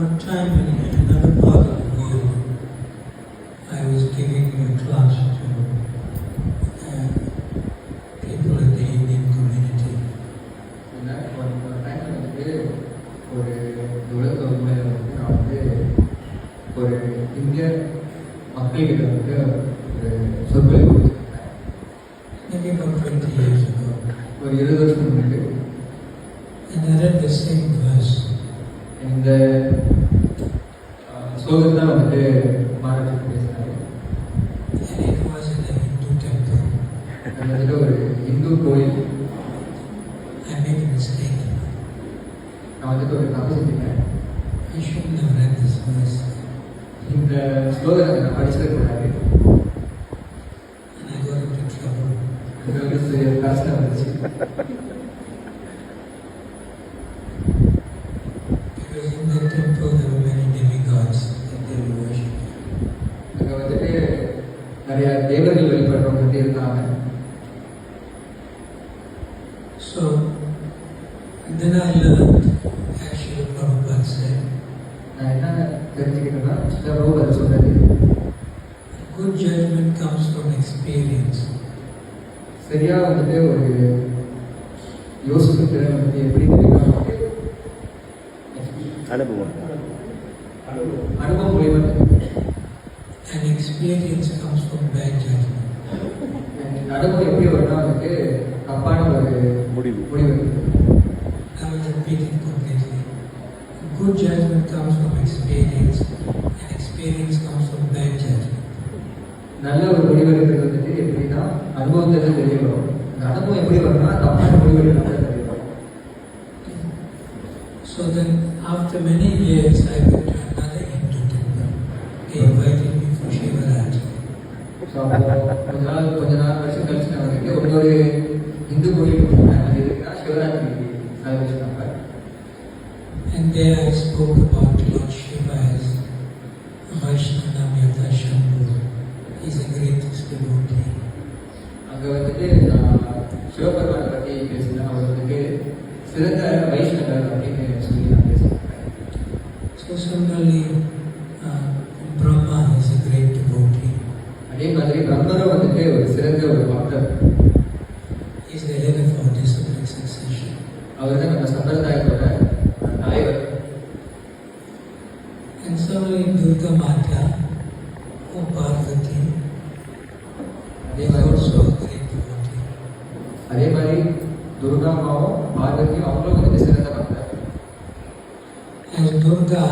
One time in another part of the world, I was giving a class to people in the Indian community. Maybe about 20 years ago. And I read the same verse. இந்த ஸ்லோகத்தை தான் வந்துட்டு மாணவர்களுக்கு பேசினாரு. And it was in a Hindu temple. அது வந்துட்டு ஒரு இந்து கோயில். I made a mistake. நான் வந்துட்டு ஒரு தப்பு செஞ்சுட்டேன். I shouldn't have read this verse. இந்த ஸ்லோகத்தை நான் படிச்சிருக்கூடாது. And I got into trouble. எனக்கு வந்து பெரிய பிரச்சனை வந்துச்சு. Because in that temple there were many demigods that they were worshipping. அங்கே வந்துட்டு நிறைய தேவர்கள் வழிபடுறவங்க வந்து இருந்தாங்க. So then I learned, actually Prabhupada said, நான் என்ன தெரிஞ்சுக்கிட்டேன்னா பிரபுபாதர் சொன்னது, good judgment comes from experience. சரியா வந்துட்டு ஒரு யோசிப்பு திறன் வந்து எப்படி தெரியுமா, அனுபவம் மூலியமா. And experience comes from bad judgment. அனுபவம் எப்படி வரும்னா வந்துட்டு தப்பான ஒரு முடிவு. I will repeat it completely. Good judgment comes from experience, and experience comes from bad judgment. நல்ல ஒரு முடிவு எடுக்கிறது வந்துட்டு எப்படின்னா அனுபவத்தில் தெரிய வரும். அந்த அனுபவம் எப்படி வரும்னா தப்பான முடிவு எடுக்கிறது தெரிய வரும். So then, after many years, I went to another Hindu temple. They invited me for Shivaratri. So அப்போ கொஞ்ச நாள் வருஷம் கழிச்சு நான் வந்துட்டு ஒரு இந்து கோயிலுக்கு போனேன். அது எதுக்குன்னா Shivaratri celebration. And there I spoke about Lord Shiva as Vaishnava Shambhu. He's the greatest devotee. அங்கே வந்துட்டு நான் சிவபெருமானை பற்றி பேசினேன். அவர் வந்துட்டு சிறந்த வைஷ்ணவர் அப்படின்னு சொல்லி நான் பேசினேன். So similarly, Brahma is a great devotee. அதே மாதிரி பிரம்மரும் வந்துட்டு ஒரு சிறந்த ஒரு பக்தர். He's the head of our discipline succession. அவர் தான் நம்ம சம்பிரதாயத்தோட தலைவர். And similarly, Durga Mata or Parvati is also a great devotee. அதே மாதிரி துர்காமாவும் பார்வதியும் அவங்களும் வந்துட்டு சிறந்த பக்தர். As Durga,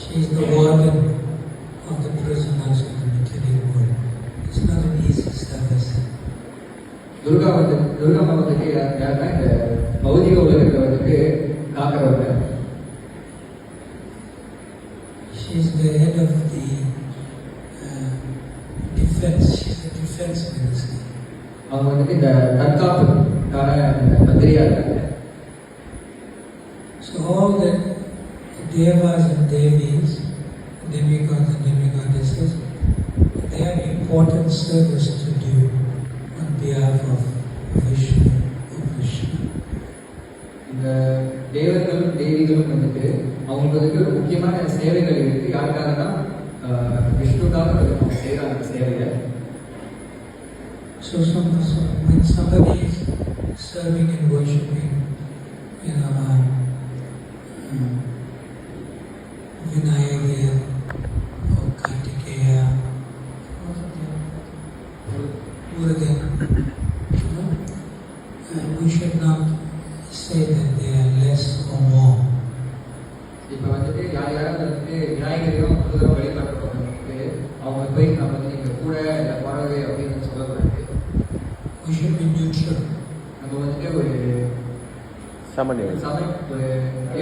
she is the warden of the prisoners of the material world. It's not an easy service. துர்காமா வந்துட்டு யாருன்னா இந்த பௌதிக உலகத்தை வந்துட்டு காக்கிறவங்க. She is the head of the defense. She's the defense minister. அவங்க வந்துட்டு இந்த தற்காப்புக்கான மந்திரியா இருக்காங்க. So all the devas and devis, demigods and demigoddesses, they have important service to do on behalf of Vishnu or Krishna. இந்த தேவர்களும் தேவிகளும் வந்துட்டு அவங்களுக்கு வந்துட்டு ஒரு முக்கியமான சேவைகள் இருக்கு. யாருக்காகனா விஷ்ணுக்காக அவங்க செய்யறாங்க சேவையை. So when somebody is serving and worshipping, Vinayaka or Kartikeya கூட இல்லை குறைவு அப்படின்னு சொல்லக்கூடாது. We should be neutral. நம்ம வந்துட்டு ஒரு சமயம் ஒரு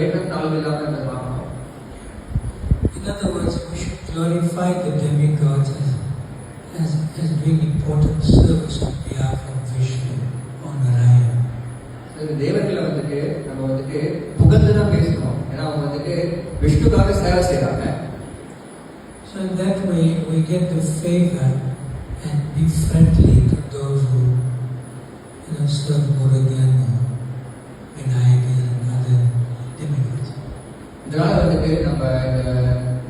ஏற்றம் தாழ்வு இல்லாமல் அதை பார்க்கணும். In other words, we should glorify the demigods as doing important service on behalf of Vishnu or Narayana. தேவர்களை வந்துட்டு நம்ம வந்துட்டு புகழ்ந்து தான் பேசணும். ஏன்னா அவங்க வந்துட்டு விஷ்ணுக்காக சேவை செய்யறாங்க. So in that way, we get the favor and be friendly to those who, serve Murugan, Vinayakan and other demigods. இதனால வந்துட்டு நம்ம இந்த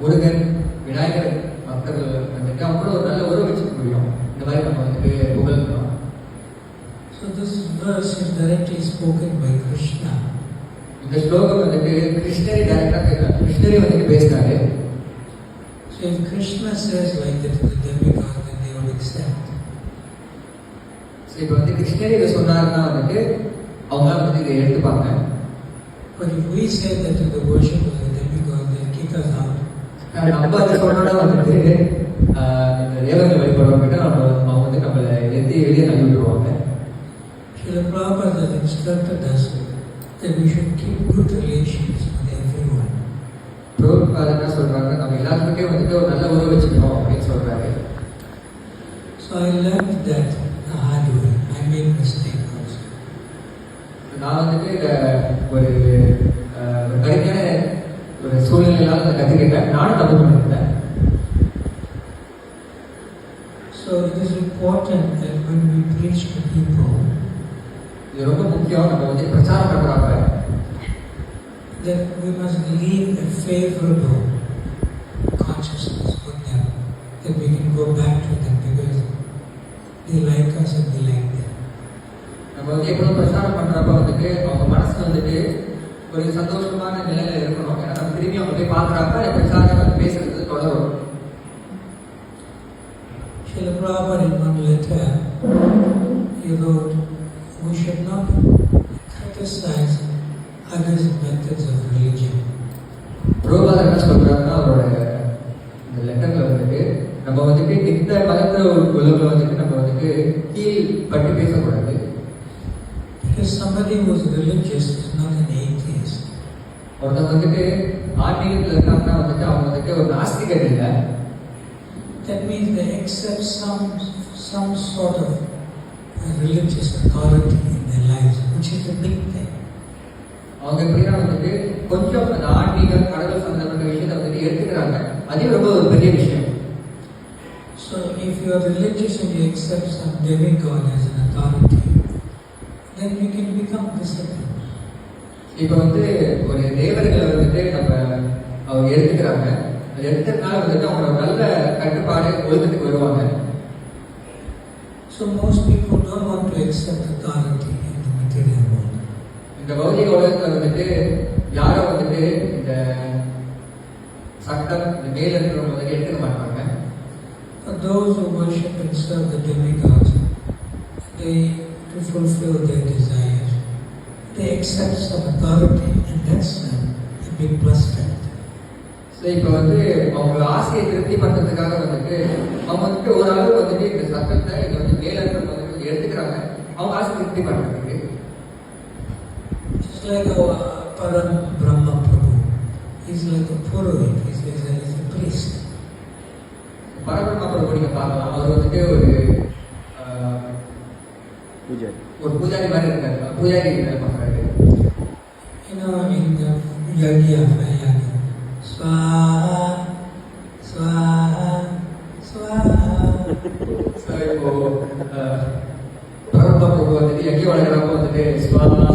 முருகன் விநாயகர் பக்தர்கள் வந்துட்டு அவங்களோட ஒரு நல்ல உறவு வச்சுக்க முடியும். இந்த மாதிரி நம்ம வந்துட்டு புகழ்ந்தோம். So this verse is directly spoken by Krishna. இந்த ஸ்லோகம் வந்துட்டு கிருஷ்ணரை டைரக்டா கிருஷ்ணரே வந்துட்டு பேசுறாரு. So if Krishna says like that to the demigod, then they will accept. So இப்போ வந்து கிருஷ்ணரே இதை சொன்னாருன்னா வந்துட்டு அவங்களால வந்து இதை எடுத்துப்பாங்க. But if we say that to the worship of the demigod, they'll kick us out. நம்ம அதை சொன்னோம்னா வந்துட்டு இந்த தேவர்கள் வழிபடுறவங்க அவங்க வந்து நம்மளை எத்தி வெளியே தள்ளி விட்டுருவாங்க. Srila Prabhupada has instructed us that we should keep good relations with everyone. பிரபுபாதர் என்ன சொல்றாங்க, நம்ம எல்லாத்துக்கிட்டே வந்துட்டு ஒரு நல்ல உறவு வச்சுக்கணும் அப்படின்னு சொல்றாரு. So I learned that the hard way. I made mistake also. நான் வந்துட்டு ஒரு கடினமான ஒரு சூழ்நிலையால் அதை கற்றுக்கிட்டேன். நானும் தப்பு பண்ணிருந்தேன். So it is important that when we preach to people, இது ரொம்ப முக்கியம். நம்ம வந்து பிரச்சாரம் பண்றாங்க that we must leave a favorable consciousness with them, that we can go back to them because they like us and we like them. நம்ம வந்து எப்பொழுதும் பிரச்சாரம் பண்றப்ப வந்துட்டு அவங்க மனசு வந்துட்டு ஒரு சந்தோஷமான நிலையில இருக்கணும். ஏன்னா நம்ம திரும்பி அவங்க போய் பார்க்குறப்ப பிரச்சாரம் வந்து பேசுறது தொடரும். Srila Prabhupada in one letter, he wrote, we should not criticize others' methods of religion. பிரபுபாதர் என்ன சொல்றாருன்னா அவரோட இந்த லெட்டர்ல வந்துட்டு நம்ம வந்துட்டு இந்த மதத்துல உள்ளவங்களை வந்துட்டு நம்ம வந்துட்டு கீழ் பட்டு பேசக்கூடாது. Because somebody who is religious is not an atheist. ஒருத்தவங்க வந்துட்டு ஆன்மீகத்தில் இருக்காங்கன்னா வந்துட்டு அவங்க வந்துட்டு ஒரு நாஸ்திகர் இல்லை. That means they accept some sort of religious authority in their lives, which is a big thing. அவங்க எப்படின்னா வந்துட்டு கொஞ்சம் அந்த ஆன்மீக கடவுள் சம்பந்தப்பட்ட விஷயத்தை வந்துட்டு எடுத்துக்கிறாங்க. அதே ரொம்ப ஒரு பெரிய விஷயம். So if you are religious and you accept some demigod as an authority, then you can become disciplined. இப்போ வந்து ஒரு தேவர்களை வந்துட்டு நம்ம அவங்க எடுத்துக்கிறாங்க. அது எடுத்ததுனால வந்துட்டு அவங்க நல்ல கட்டுப்பாடு ஒழுக்கத்துக்கு வருவாங்க. So most people don't want to accept authority in the material world. இந்த பௌதிக உலகத்தில் வந்துட்டு யாரும் வந்துட்டு இந்த சட்டம் இந்த மேல இருக்கிறவங்க வந்துட்டு எடுத்துக்க மாட்டாங்க. For those who worship and serve the demigods, to fulfill their desires, they accept some authority, and that's a big plus factor. So இப்போ வந்து அவங்க ஆசையை திருப்தி பண்ணுறதுக்காக வந்துட்டு அவங்க வந்துட்டு ஒரு அளவு வந்துட்டு இந்த சட்டத்தை இங்கே வந்து மேல இருக்கிறவங்க வந்துட்டு எடுத்துக்கிறாங்க. அவங்க ஆசை திருப்தி பண்ணுறதுக்கு. Just like our Param Brahma Prabhu, he's like a Purohit, he's a priest. பரபிரம்ம பிரபு நீங்க பார்க்கலாம். அவர் வந்துட்டு ஒரு பூஜாரி மாதிரி இருக்காரு. பூஜாரி பண்றாரு. In the Yagya, Swaha, Swaha, Swaha. So இப்போ பரபிரம்ம பிரபு வந்துட்டு யஜ்யம் வளர்க்குறப்ப வந்துட்டு ஸ்வாஹா.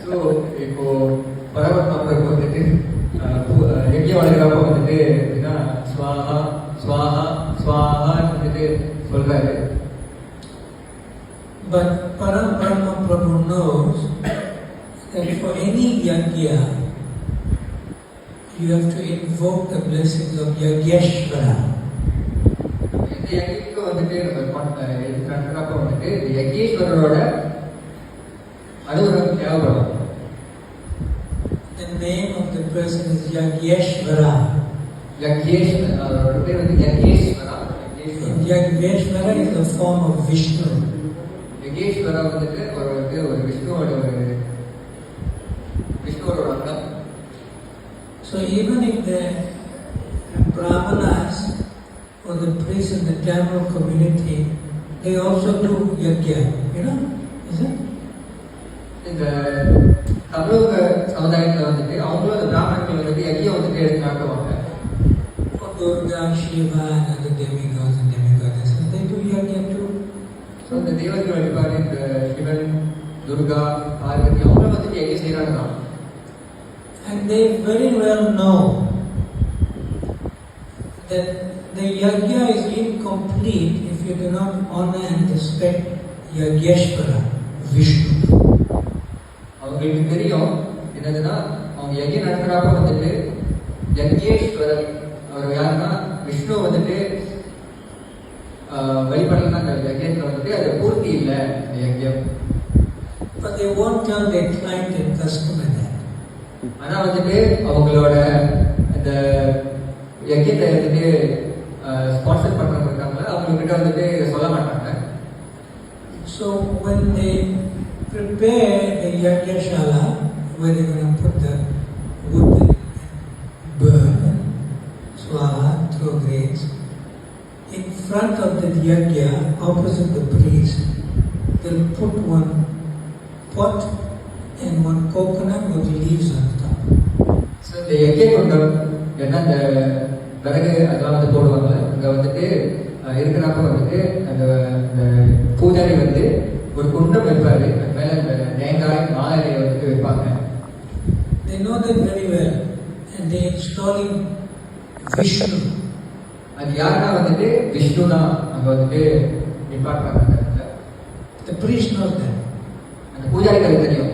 ஸோ இப்போ பரபிரம்ம பிரபு வந்துட்டு யஜ்யம் வளர்க்குறப்ப வந்துட்டு அப்படின்னா ஸ்வாஹா ஸ்வாஹா ஸ்வாஹான்னு வந்துட்டு சொல்றாரு. But Param Brahma Prabhu knows that for any yagya, you have to invoke the blessings of Yagyeshvara. இந்த யஜ்யத்துக்கு வந்துட்டு நடக்கிறப்ப வந்துட்டு இந்த யஜ்யேஸ்வரரோட அனுகிரகம் தேவைப்படும். The The name of the person is Yageshvara. யக்ஞேஸ்வரர், அவரோட பேர் வந்து யக்ஞேஸ்வரா. Yageshvara is a form of Vishnu. யக்ஞேஸ்வரா வந்துட்டு ஒரு விஷ்ணுவோட அங்கம். So even if the Brahmanas or the priests in the Tamil community, they also do yagya, is it? இந்த தமிழக சமுதாயத்தில் வந்துட்டு அவங்களும் அந்த பிராமணர்கள் வந்துட்டு யக்ஞம் வந்துட்டு எடுத்து நடத்துவாங்க. For Durga, Shiva and other demigods and demigoddesses, they do yagya too. So இந்த தேவர்கள் வழிபாடு இந்த சிவன், துர்கா, பார்வதி அவங்களும் வந்துட்டு யக்ஞம் செய்கிறாங்க தான். And they very well know that the yagya is incomplete if you do not honor and respect Yageshvara, Vishnu. அவங்களுக்கு தெரியும் என்னதுன்னா அவங்க யக்ஞம் நடத்துறப்ப வந்துட்டு யக்ஞேஸ்வரர் அவர் யாருன்னா விஷ்ணு வந்துட்டு வழிபடலாம் அந்த யக்ஞத்தில் வந்துட்டு அது பூர்த்தி இல்லை அந்த யக்ஞம். But they won't tell their client and customer that. ஆனா வந்துட்டு அவங்களோட அந்த யக்ஞத்தை வந்துட்டு ஸ்பான்சர் பண்றவங்க இருக்காங்களா அவங்க கிட்ட வந்துட்டு சொல்ல மாட்டாங்க. So when they prepare the yagyashala, where they're going to put the wood and burn, swaha, throw grains, in front of the yagya, opposite the priest, they'll put one pot and one coconut with leaves on top. So இந்த யக்ஞ குண்டம் ஏன்னா இந்த விறகு அதெல்லாம் வந்து போடுவாங்க. அங்கே வந்துட்டு இருக்கிறப்ப வந்துட்டு அந்த பூஜாரி வந்து ஒரு குண்டம் வைப்பாரு, அது மேலே அந்த தேங்காய் மாலையை வந்துட்டு வைப்பாங்க. They know that very well and they installing Vishnu. அது யாருன்னா வந்துட்டு விஷ்ணு தான் அங்கே வந்துட்டு நிப்பாட்டுறாங்க. The priest knows that. அந்த பூஜாரிக்கு அது தெரியும்.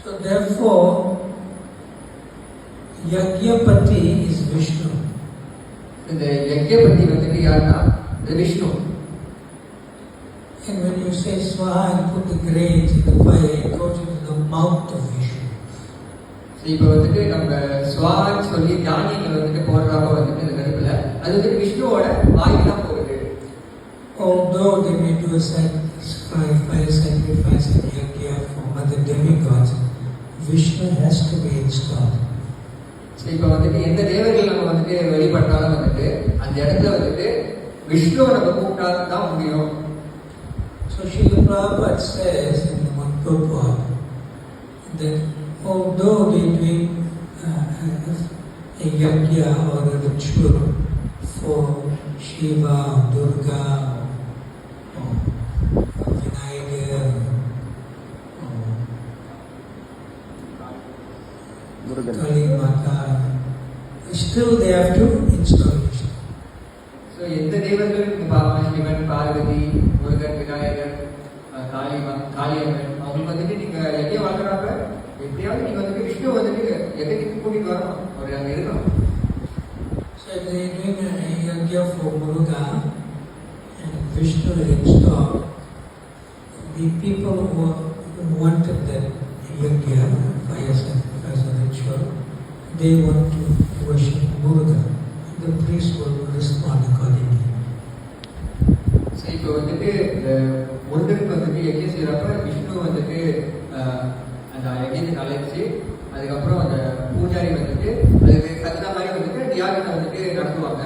So therefore, Yagyapati is Vishnu. இந்த யக்ஞபதி வந்துட்டு யாருன்னா இது Vishnu. And when you say Swaha and put the grains in the fire, it goes into the mouth of Vishnu. இப்போ வந்துட்டு நம்ம ஸ்வான்னு சொல்லி தானியங்கள் வந்துட்டு போடுறப்ப வந்துட்டு இந்த நெருப்புல அது வந்துட்டு விஷ்ணுவோட வாய்க்கு தான் போகுது. Although they may do a fire sacrifice and yagya for other demigods, Vishnu has to be installed. இப்போ வந்துட்டு எந்த தேவர்கள் நம்ம வந்துட்டு வழிபட்டாலும் வந்துட்டு அந்த இடத்துல வந்துட்டு விஷ்ணுவை நம்ம கூப்பிட்டா தான் முடியும். So Srila Prabhupada says in the Purport that although they doing a yagya or a ritual for Shiva, Durga, or Vinayaka, Kali Mata, still they have to install Vishnu. So எந்த தேவர்கள் சிவன், பார்வதி, முருகன், விநாயகர், காளியம்மன் அவங்களுக்கு வந்துட்டு நீங்க யக்ஞம் வளர்க்குறாங்க எப்படியாவது நீங்க வந்துட்டு விஷ்ணு வந்துட்டு யக்ஞத்துக்கு கூட்டிட்டு வரணும், அவர் அங்கே இருக்கணும். So if they are doing a yagya for Muruga and Vishnu is installed, the people who wanted that yagya, fire sacrifice or ritual, they want to worship Muruga. The priest will respond accordingly. So இப்போ வந்துட்டு இந்த முருகனுக்கு வந்துட்டு யக்ஞம் செய்யறப்ப விஷ்ணு வந்துட்டு அந்த யக்ஞத்துக்கு அழைச்சி அதுக்கப்புறம் அந்த பூஜாரி வந்துட்டு அதுக்கு தகுந்த மாதிரி வந்துட்டு தியாகத்தை வந்துட்டு நடத்துவாங்க.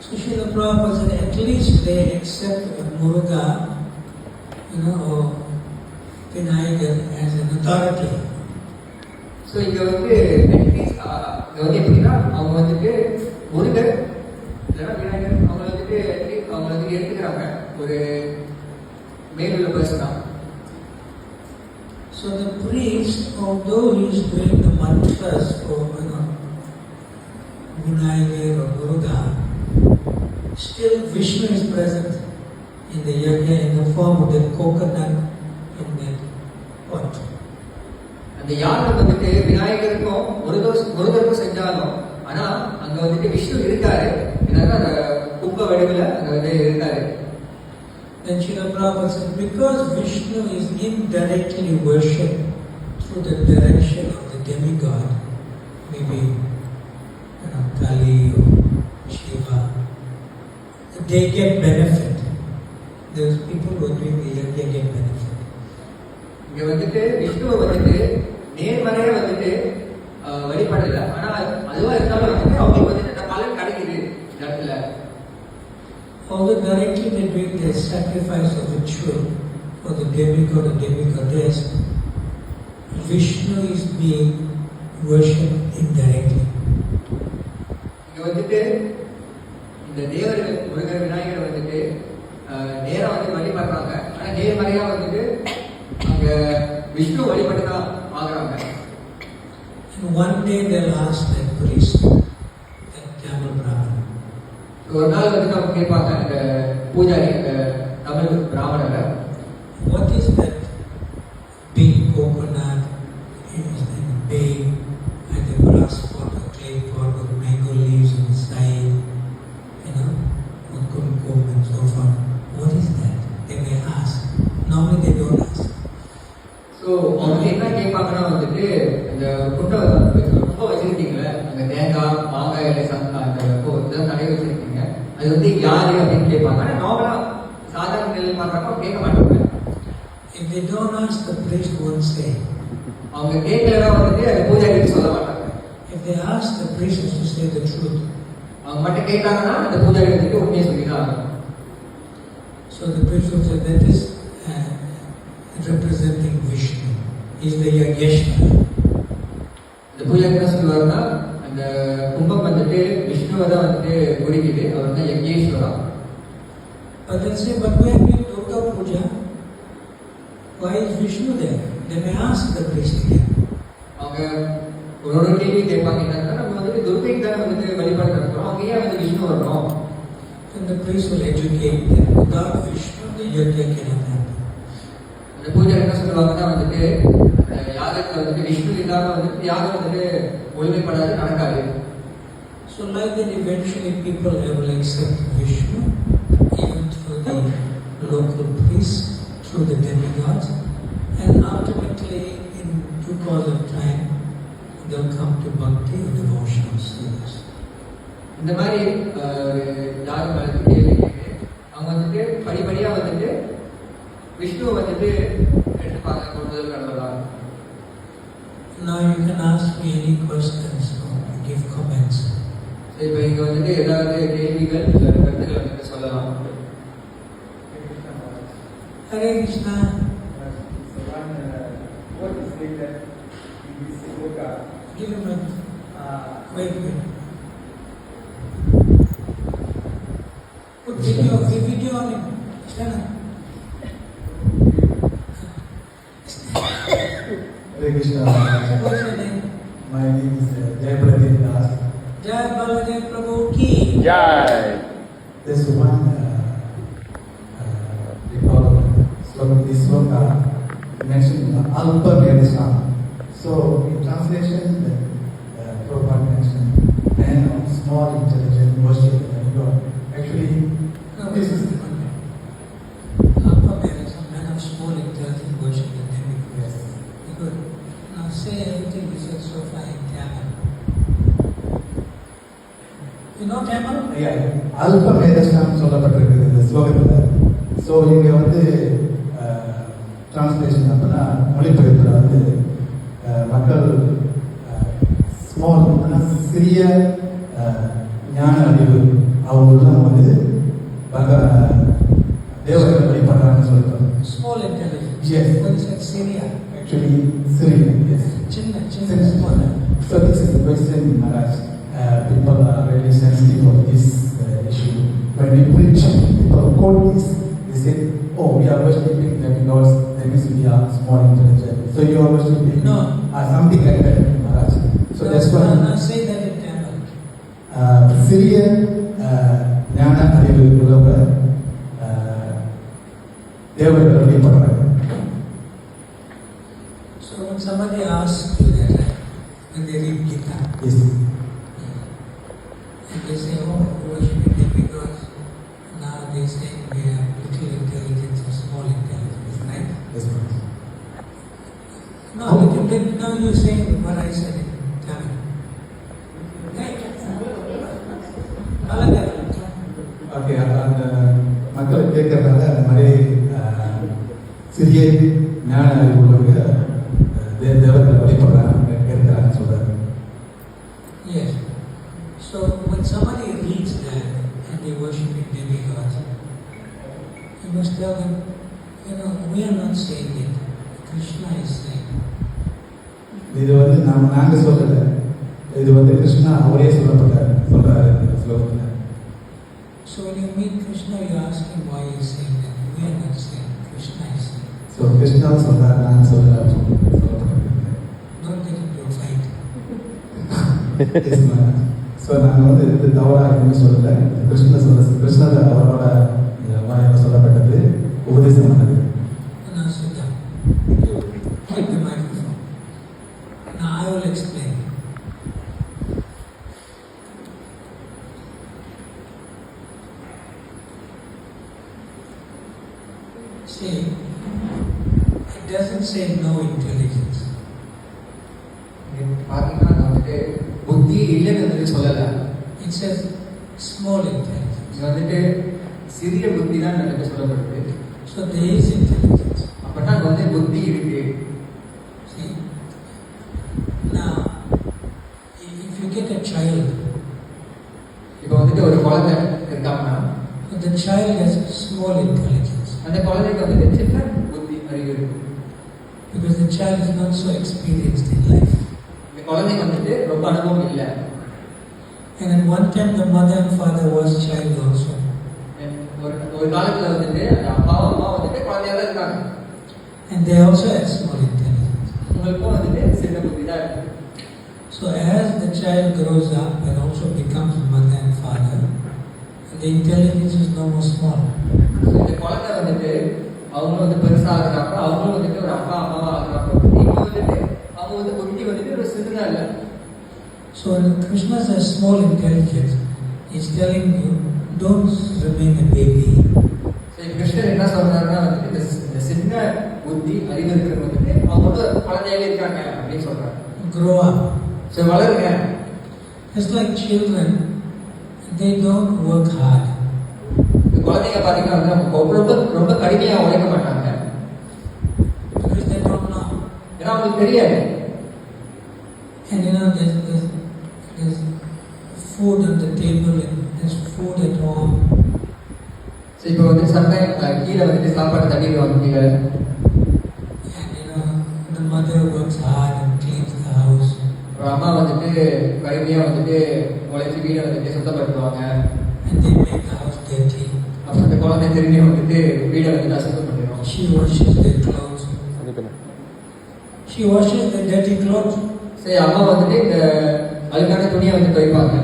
So Srila Prabhupada said at least they accept Muruga, or Vinayaka as an authority. So இங்கே வந்து அட்லீஸ்ட் இங்கே வந்து எப்படின்னா அவங்க வந்துட்டு முருகன் இல்லைன்னா விநாயகர் அவங்க வந்துட்டு அவங்க வந்துட்டு எடுத்துக்கிறாங்க ஒரு மேலுள்ள பர்சனா. So the priest, although he is doing the mantras for Vinayaka or Muruga, still Vishnu is present in the yagya in the form of the coconut in that pot. அந்த யாகம் வந்துட்டு விநாயகருக்கும் முருகருக்கும் செஞ்சாலும் ஆனா அங்க வந்துட்டு விஷ்ணு இருக்காரு, ஏன்னா அந்த கும்ப வடிவில் அங்க வந்து இருக்காரு. Then Srila Prabhupada said, because Vishnu is indirectly worshipped through the direction of the demigod, maybe Kali or Shiva, they get benefit. Those people who are doing the yajna get benefit. இங்க வந்துட்டு விஷ்ணுவை வந்துட்டு நேர்மறையா வந்துட்டு வழிபடல. ஆனா அதுவா இருந்தாலும் வந்துட்டு அவங்களுக்கு வந்துட்டு இந்த பலன் கிடைக்குது இந்த இடத்துல. Although directly they're doing the sacrifice of ritual for the demigod or demigoddess, Vishnu is being worshipped indirectly. இங்க வந்துட்டு இந்த தேவர்கள் முருகர் விநாயகர் வந்துட்டு நேரா வந்து வழிபடுறாங்க. ஆனா நேர்மறையா வந்துட்டு அங்க விஷ்ணு வழிபட்டு தான் ஆகுறாங்க. And one day they'll ask that priest, that Tamil Brahmin, ஒரு நாள் வந்து அவங்க கேட்பாங்க அந்த பூஜாரி அந்த Tamil பிராமணரை, what is that big coconut in bay and the brass pot or clay pot with mango leaves on the side, with kumkum and so forth? What is that? They may ask. Normally they don't ask. So அவங்க என்ன கேட்பாங்கன்னா வந்துட்டு அந்த குண்டை ரொம்ப வச்சிருக்கீங்களே, அந்த தேங்காய் மாங்காய் அந்த இதெல்லாம் நிறைய வச்சிருக்கீங்க, அது வந்து யாரு அப்படின்னு கேட்பாங்க. ஆனால் நார்மலா சாதாரண நிலை பார்க்குறப்ப கேட்க மாட்டாங்க. If they don't ask, the priest won't say. அவங்க கேட்கலன்னா வந்துட்டு அந்த பூஜாரிக்கு சொல்ல மாட்டாங்க. If they ask, the priest has to say the truth. அவங்க மட்டும் கேட்டாங்கன்னா அந்த பூஜாரி வந்துட்டு உண்மையை சொல்லிதான். So the priest will say that is representing Vishnu. He is the Yageshwara. இந்த பூஜாரி என்ன சொல்லுவாருன்னா அந்த கும்பம் வந்துட்டு விஷ்ணுவை தான் வந்துட்டு குறிக்குது, அவர் தான் யக்ஞேஸ்வரா. But they'll say, but we are doing Durga Puja. Why is Vishnu there? They may ask the priest again. அவங்க ஒரு கேள்வி கேட்பாங்க, என்னன்னா நம்ம வந்துட்டு துர்கைக்கு தானே வந்துட்டு வழிபாடு நடத்துறோம், அவங்க ஏன் வந்து விஷ்ணு வரணும்? And the priest will educate them. Without Vishnu, the yajna cannot happen. அந்த பூஜாரி என்ன சொல்லுவாங்கன்னா வந்துட்டு யாகத்துல வந்துட்டு விஷ்ணு இல்லாம வந்துட்டு யாகம் வந்துட்டு ஒழுமைப்படாது, நடக்காது. So like that, eventually people will accept Vishnu, even through the local priests, through the demigods, and ultimately, in due course of time, they'll come to bhakti and devotional service. இந்த மாதிரி யாகம் வளர்த்து கேள்வி கேட்டு அவங்க வந்துட்டு படிப்படியா வந்துட்டு விஷ்ணுவை வந்துட்டு எடுத்துப்பாங்க, முதல் கடவுளா. Now you can ask me any questions or give comments. இப்போ இங்க வந்துட்டு ஏதாவது கேள்விகள் கருத்துக்களை வந்துட்டு சொல்லலாம். Hare Krishna. What is like that in this yoga? Give him a wait. Put video on him. Stand up. Hare Krishna. What's your name? My name is Jai Pradeep Das. Jai Baladev Prabhu ki. Jai. There's one this sloka mentioned Alpa Vedasam. So in translation, the Prabhupada mentioned man of small intelligence worship God. Actually, No, this is the one. Alpha Vedas, a man of small intelligence worship the demigod. yes. Good. Now say everything we said so far in Tamil. You know Tamil? அல்ப மேதஸ்லாம் சொல்லப்பட்டிருக்குது இந்த ஸ்லோகத்தில். So இங்கே வந்து translation அப்படின்னா மொழிபெயர்ப்பில் வந்து மக்கள் ஸ்மால் சிறிய ஞான அறிவு அவங்களும் வந்து தேவர்கள் வழிபடுறாங்கன்னு சொல்லிட்டோம். Small intelligence. Yes. What is that? Syria. Actually, Syrian, yes. Chinna, Small. So this is the question, Maharaj. People are really sensitive of this issue. When we preach, people quote this. They say, "Oh, we are worshiping demigods. That means we are small intelligent. So you are worshiping No. Something like that, Maharaj." So that's why. Now say that in Tamil. சிறிய ஞான அறிவு உள்ளவங்க தேவர்கள் வழிபடுறாங்க. So when somebody asks you that, when they read Gita, Yes. and they say, oh, worshiping demigods, now they say we have little intelligence or small intelligence, right? Yes, Maharaj. No, little Then now you say what I said in Tamil. Right? Alaga. Okay, அந்த மக்கள் கேட்கறதால அந்த மாதிரி சிறிய ஞான அறிவு உள்ளவங்க தேவத்தை வழிபடுறாங்க கேட்கிறாங்கன்னு சொல்றாரு. Yes. So when somebody reads that and they worshiping demigods, you must tell them, you know, we are not saying it. Krishna is saying. இது வந்து நாங்க சொல்லல, இது வந்து கிருஷ்ணா அவரே சொல்றாரு இந்த ஸ்லோகத்துல. So when you meet Krishna, you ask him why he is saying that. We are not saying. Krishna is saying. So Krishna சொல்றாரு, நான் சொல்லல. Don't get into a fight. So நாங்கள் வந்து இது தவறாக எதுவுமே சொல்லலை. கிருஷ்ணர் அவரோட வாயால் சொல்லப்பட்டது, உபதேசம் பண்ணது. Now sit down. Take the microphone. Now I will explain. See, it doesn't say no intelligence. பார்த்தீங்கன்னா வந்துட்டு புத்தி இல்லைன்னு வந்துட்டு சொல்லலை. It says small intelligence. இது வந்துட்டு சிறிய புத்தி தான் எனக்கு சொல்லப்படுது. So there is intelligence. அப்படின்னா அங்கே வந்து புத்தி இருக்கு. See, now if you get a child, இப்போ வந்துட்டு ஒரு குழந்தை இருக்காங்கன்னா the child has small intelligence அந்த குழந்தைக்கு வந்துட்டு சின்ன புத்தி அறிவு இருக்கும். because the child is not so experienced in life. இந்த குழந்தைக்கு வந்துட்டு ரொம்ப அனுபவம் இல்லை. And at one time the mother and father was child also. ஒரு காலத்துல வந்துட்டு அப்பாவும் அம்மா வந்துட்டு குழந்தையா தான் இருக்காங்க. And they also had small intelligence. உங்களுக்கும் வந்துட்டு சின்ன புத்தி தான் இருக்கு. So as the child grows up and also becomes mother and father, the intelligence is no more small. இந்த குழந்தை வந்துட்டு அவங்களும் வந்து பெருசா ஆகுறாங்க, அவங்களும் வந்துட்டு ஒரு அப்பா அம்மாவா ஆகுறாங்க. இப்போ வந்துட்டு அவங்க வந்து புத்தி வந்துட்டு ஒரு சின்னதா இல்லை. So when Krishna says small intelligence, he's telling you, don't remain a baby. கிருஷ்ணர் என்ன சொல்றாருன்னா வந்துட்டு இந்த சின்ன புத்தி அறிவு இருக்கிறது வந்துட்டு அவங்க வந்து குழந்தையாவே இருக்காங்க அப்படின்னு சொல்றாரு. Grow up. ஸோ வளருங்க. It's like children, they don't work hard. குழந்தைங்க பார்த்தீங்கன்னா வந்து ரொம்ப ரொம்ப கடுமையாக உழைக்க மாட்டாங்க. Because they don't know. ஏன்னா அவங்களுக்கு தெரியாது. And you know, there's food on the table and there's food at home. So இப்போ வந்து சம்டைம் கீழே வந்துட்டு சாப்பாடு தட்டிடுவாங்க கீழே. And you know, the mother works hard and cleans the house. ஒரு அம்மா வந்துட்டு கடுமையாக வந்துட்டு உழைச்சி வீடை வந்துட்டு சுத்தப்படுத்துவாங்க. And they make the house dirty. அப்புறம் அந்த குழந்தை திரும்பி வந்துட்டு வீடை வந்துட்டு அசுத்தம் பண்ணிடுவோம். She washes their clothes. She washes the dirty clothes. சரி, அம்மா வந்துட்டு இந்த அழுக்கான துணியை வந்து துவைப்பாங்க.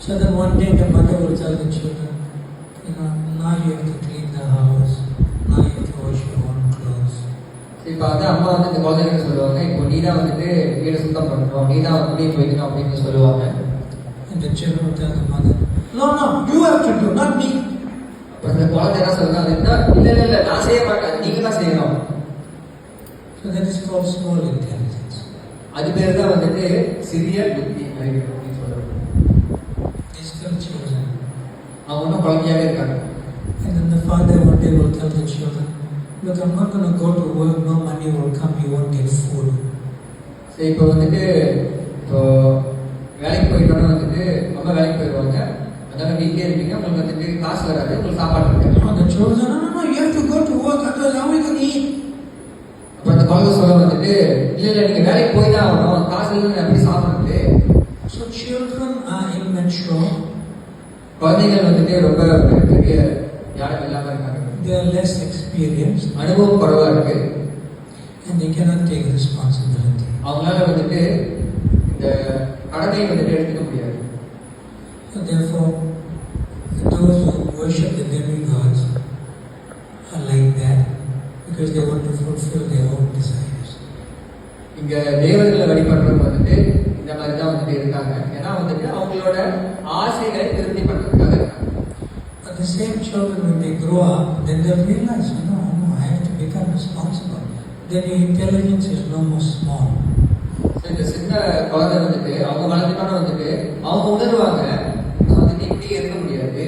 So then one day the mother will tell the children, you know, now you have to clean the house. Now you have to wash your own clothes. இப்போ வந்து அம்மா வந்து இந்த குழந்தைங்க சொல்லுவாங்க, இப்போ நீ தான் வந்துட்டு வீடை சுத்தம் பண்ணணும், நீ தான் துணியை துவைக்கணும் அப்படின்னு சொல்லுவாங்க. And the children will tell the mother, no, you have to do, not me. அப்புறம் இந்த குழந்தை என்ன சொல்லுங்க, அது இல்லை நான் செய்ய மாட்டேன், நீங்க தான் செய்யணும். So that is called small intelligence. அது பேர் தான் வந்துட்டு சிறிய புத்தி அறிவு அப்படின்னு சொல்றாங்க. They still children. அவங்க இன்னும் குழந்தையாவே இருக்காங்க. And then the father one day will tell the children, look, I'm not going to go to work, no money will come, you won't get food. சரி, இப்போ வந்துட்டு இப்போ வேலைக்கு போயிட்டோன்னா வந்துட்டு அம்மா வேலைக்கு போயிடுவாங்க, அதனால வீட்டிலே இருப்பீங்க, உங்களுக்கு வந்துட்டு காசு வராது, உங்களுக்கு சாப்பாடு இருக்காது. The children, no, you have to go to work, otherwise how are you going to eat? அப்புறம் அந்த குழந்தை சொல்ல வந்துட்டு இல்லை நீங்கள் வேலைக்கு போய் தான் ஆகணும், காசு இல்லை எப்படி சாப்பிடுறது. So children are immature. குழந்தைகள் வந்துட்டு ரொம்ப பெரிய ஞானம் இல்லாமல் இருக்காங்க. They are less experienced. அனுபவம் குறைவாக இருக்கு. And they cannot take responsibility. அவங்களால வந்துட்டு இந்த கடமையை வந்துட்டு எடுத்துக்க முடியாது. So therefore, those who worship the demigods are like that because they want to fulfill their own desires. இங்க தேவர்களை வழிபடுறவங்க வந்துட்டு இந்த மாதிரி தான் வந்துட்டு இருக்காங்க. ஏன்னா வந்துட்டு அவங்களோட ஆசைகளை திருப்தி பண்றதுக்காக இருக்காங்க. But the same children, when they grow up, then they realize, I have to become responsible. then your intelligence is no more small. இந்த சின்ன குழந்தை வந்துட்டு அவங்க வளர்ந்துட்டாலும் வந்துட்டு அவங்க உணர்வாங்க நான் வந்துட்டு இப்படி இருக்க முடியாது,